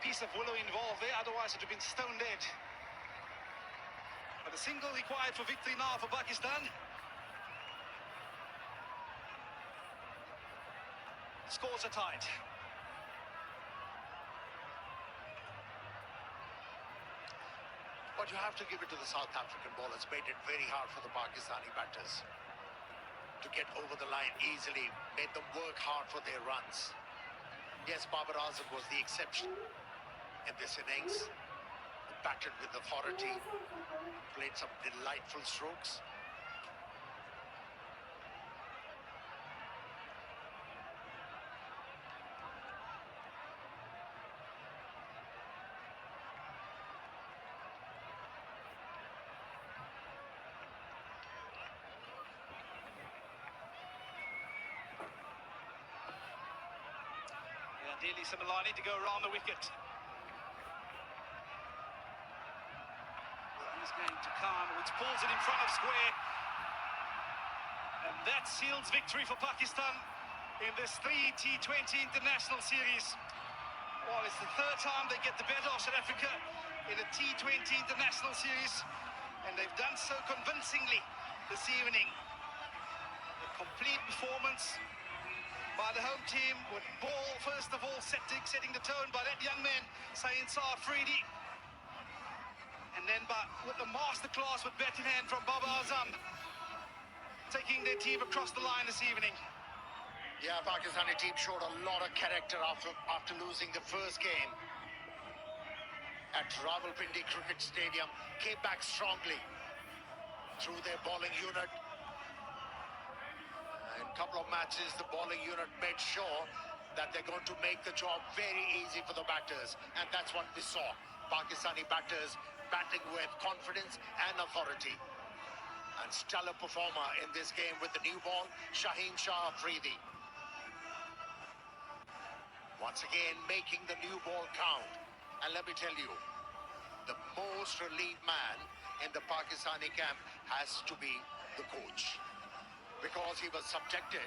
piece of willow involved there, otherwise it would have been stone dead. But a single required for victory now for Pakistan. Scores are tied. But you have to give it to the South African bowlers. Made it very hard for the Pakistani batters to get over the line easily. Made them work hard for their runs. Yes, Babar Azam was the exception in this innings. Batted with authority. Played some delightful strokes. Nearly Similani to go around the wicket. He's going to Khan, which pulls it in front of square. And that seals victory for Pakistan in this T20 international series. Well, it's the third time they get the better of South Africa in a T20 international series. And they've done so convincingly this evening. A complete performance by the home team, with ball first of all setting the tone by that young man Saeed Afridi, and then with the masterclass with bat in hand from Babar Azam, taking their team across the line this evening. Yeah, Pakistani team showed a lot of character after losing the first game at Rawalpindi Cricket Stadium. Came back strongly through their bowling unit. In a couple of matches, the bowling unit made sure that they're going to make the job very easy for the batters. And that's what we saw. Pakistani batters batting with confidence and authority. And stellar performer in this game with the new ball, Shaheen Shah Afridi. Once again, making the new ball count. And let me tell you, the most relieved man in the Pakistani camp has to be the coach, because he was subjected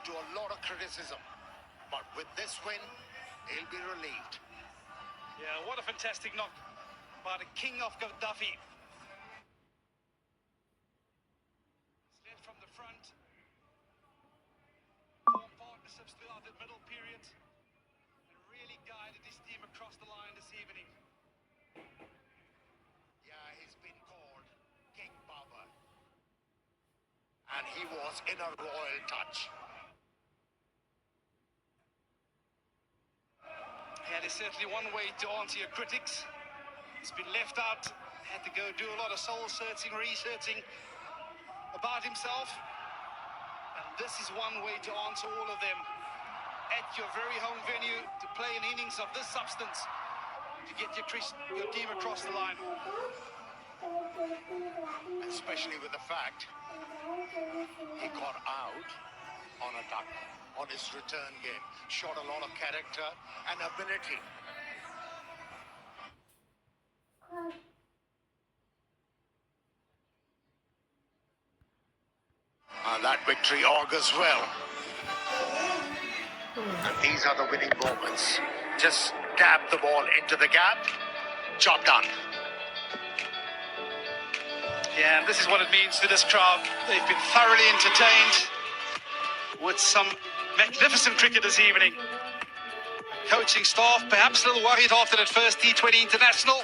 to a lot of criticism. But with this win, he'll be relieved. Yeah, what a fantastic knock by the king of Gaddafi. Led from the front. Formed partnerships throughout the middle period. And really guided his team across the line this evening. Yeah, he's been called King Baba. And he was in a royal touch. Yeah, there's certainly one way to answer your critics. He's been left out, had to go do a lot of soul-searching, researching about himself. And this is one way to answer all of them. At your very home venue, to play an innings of this substance, to get your team across the line. Especially with the fact he got out on a duck on his return game. Showed a lot of character and ability. And that victory augurs well. And these are the winning moments. Just tap the ball into the gap. Job done. Yeah, and this is what it means to this crowd. They've been thoroughly entertained with some magnificent cricket this evening. Coaching staff perhaps a little worried after that first T20 international.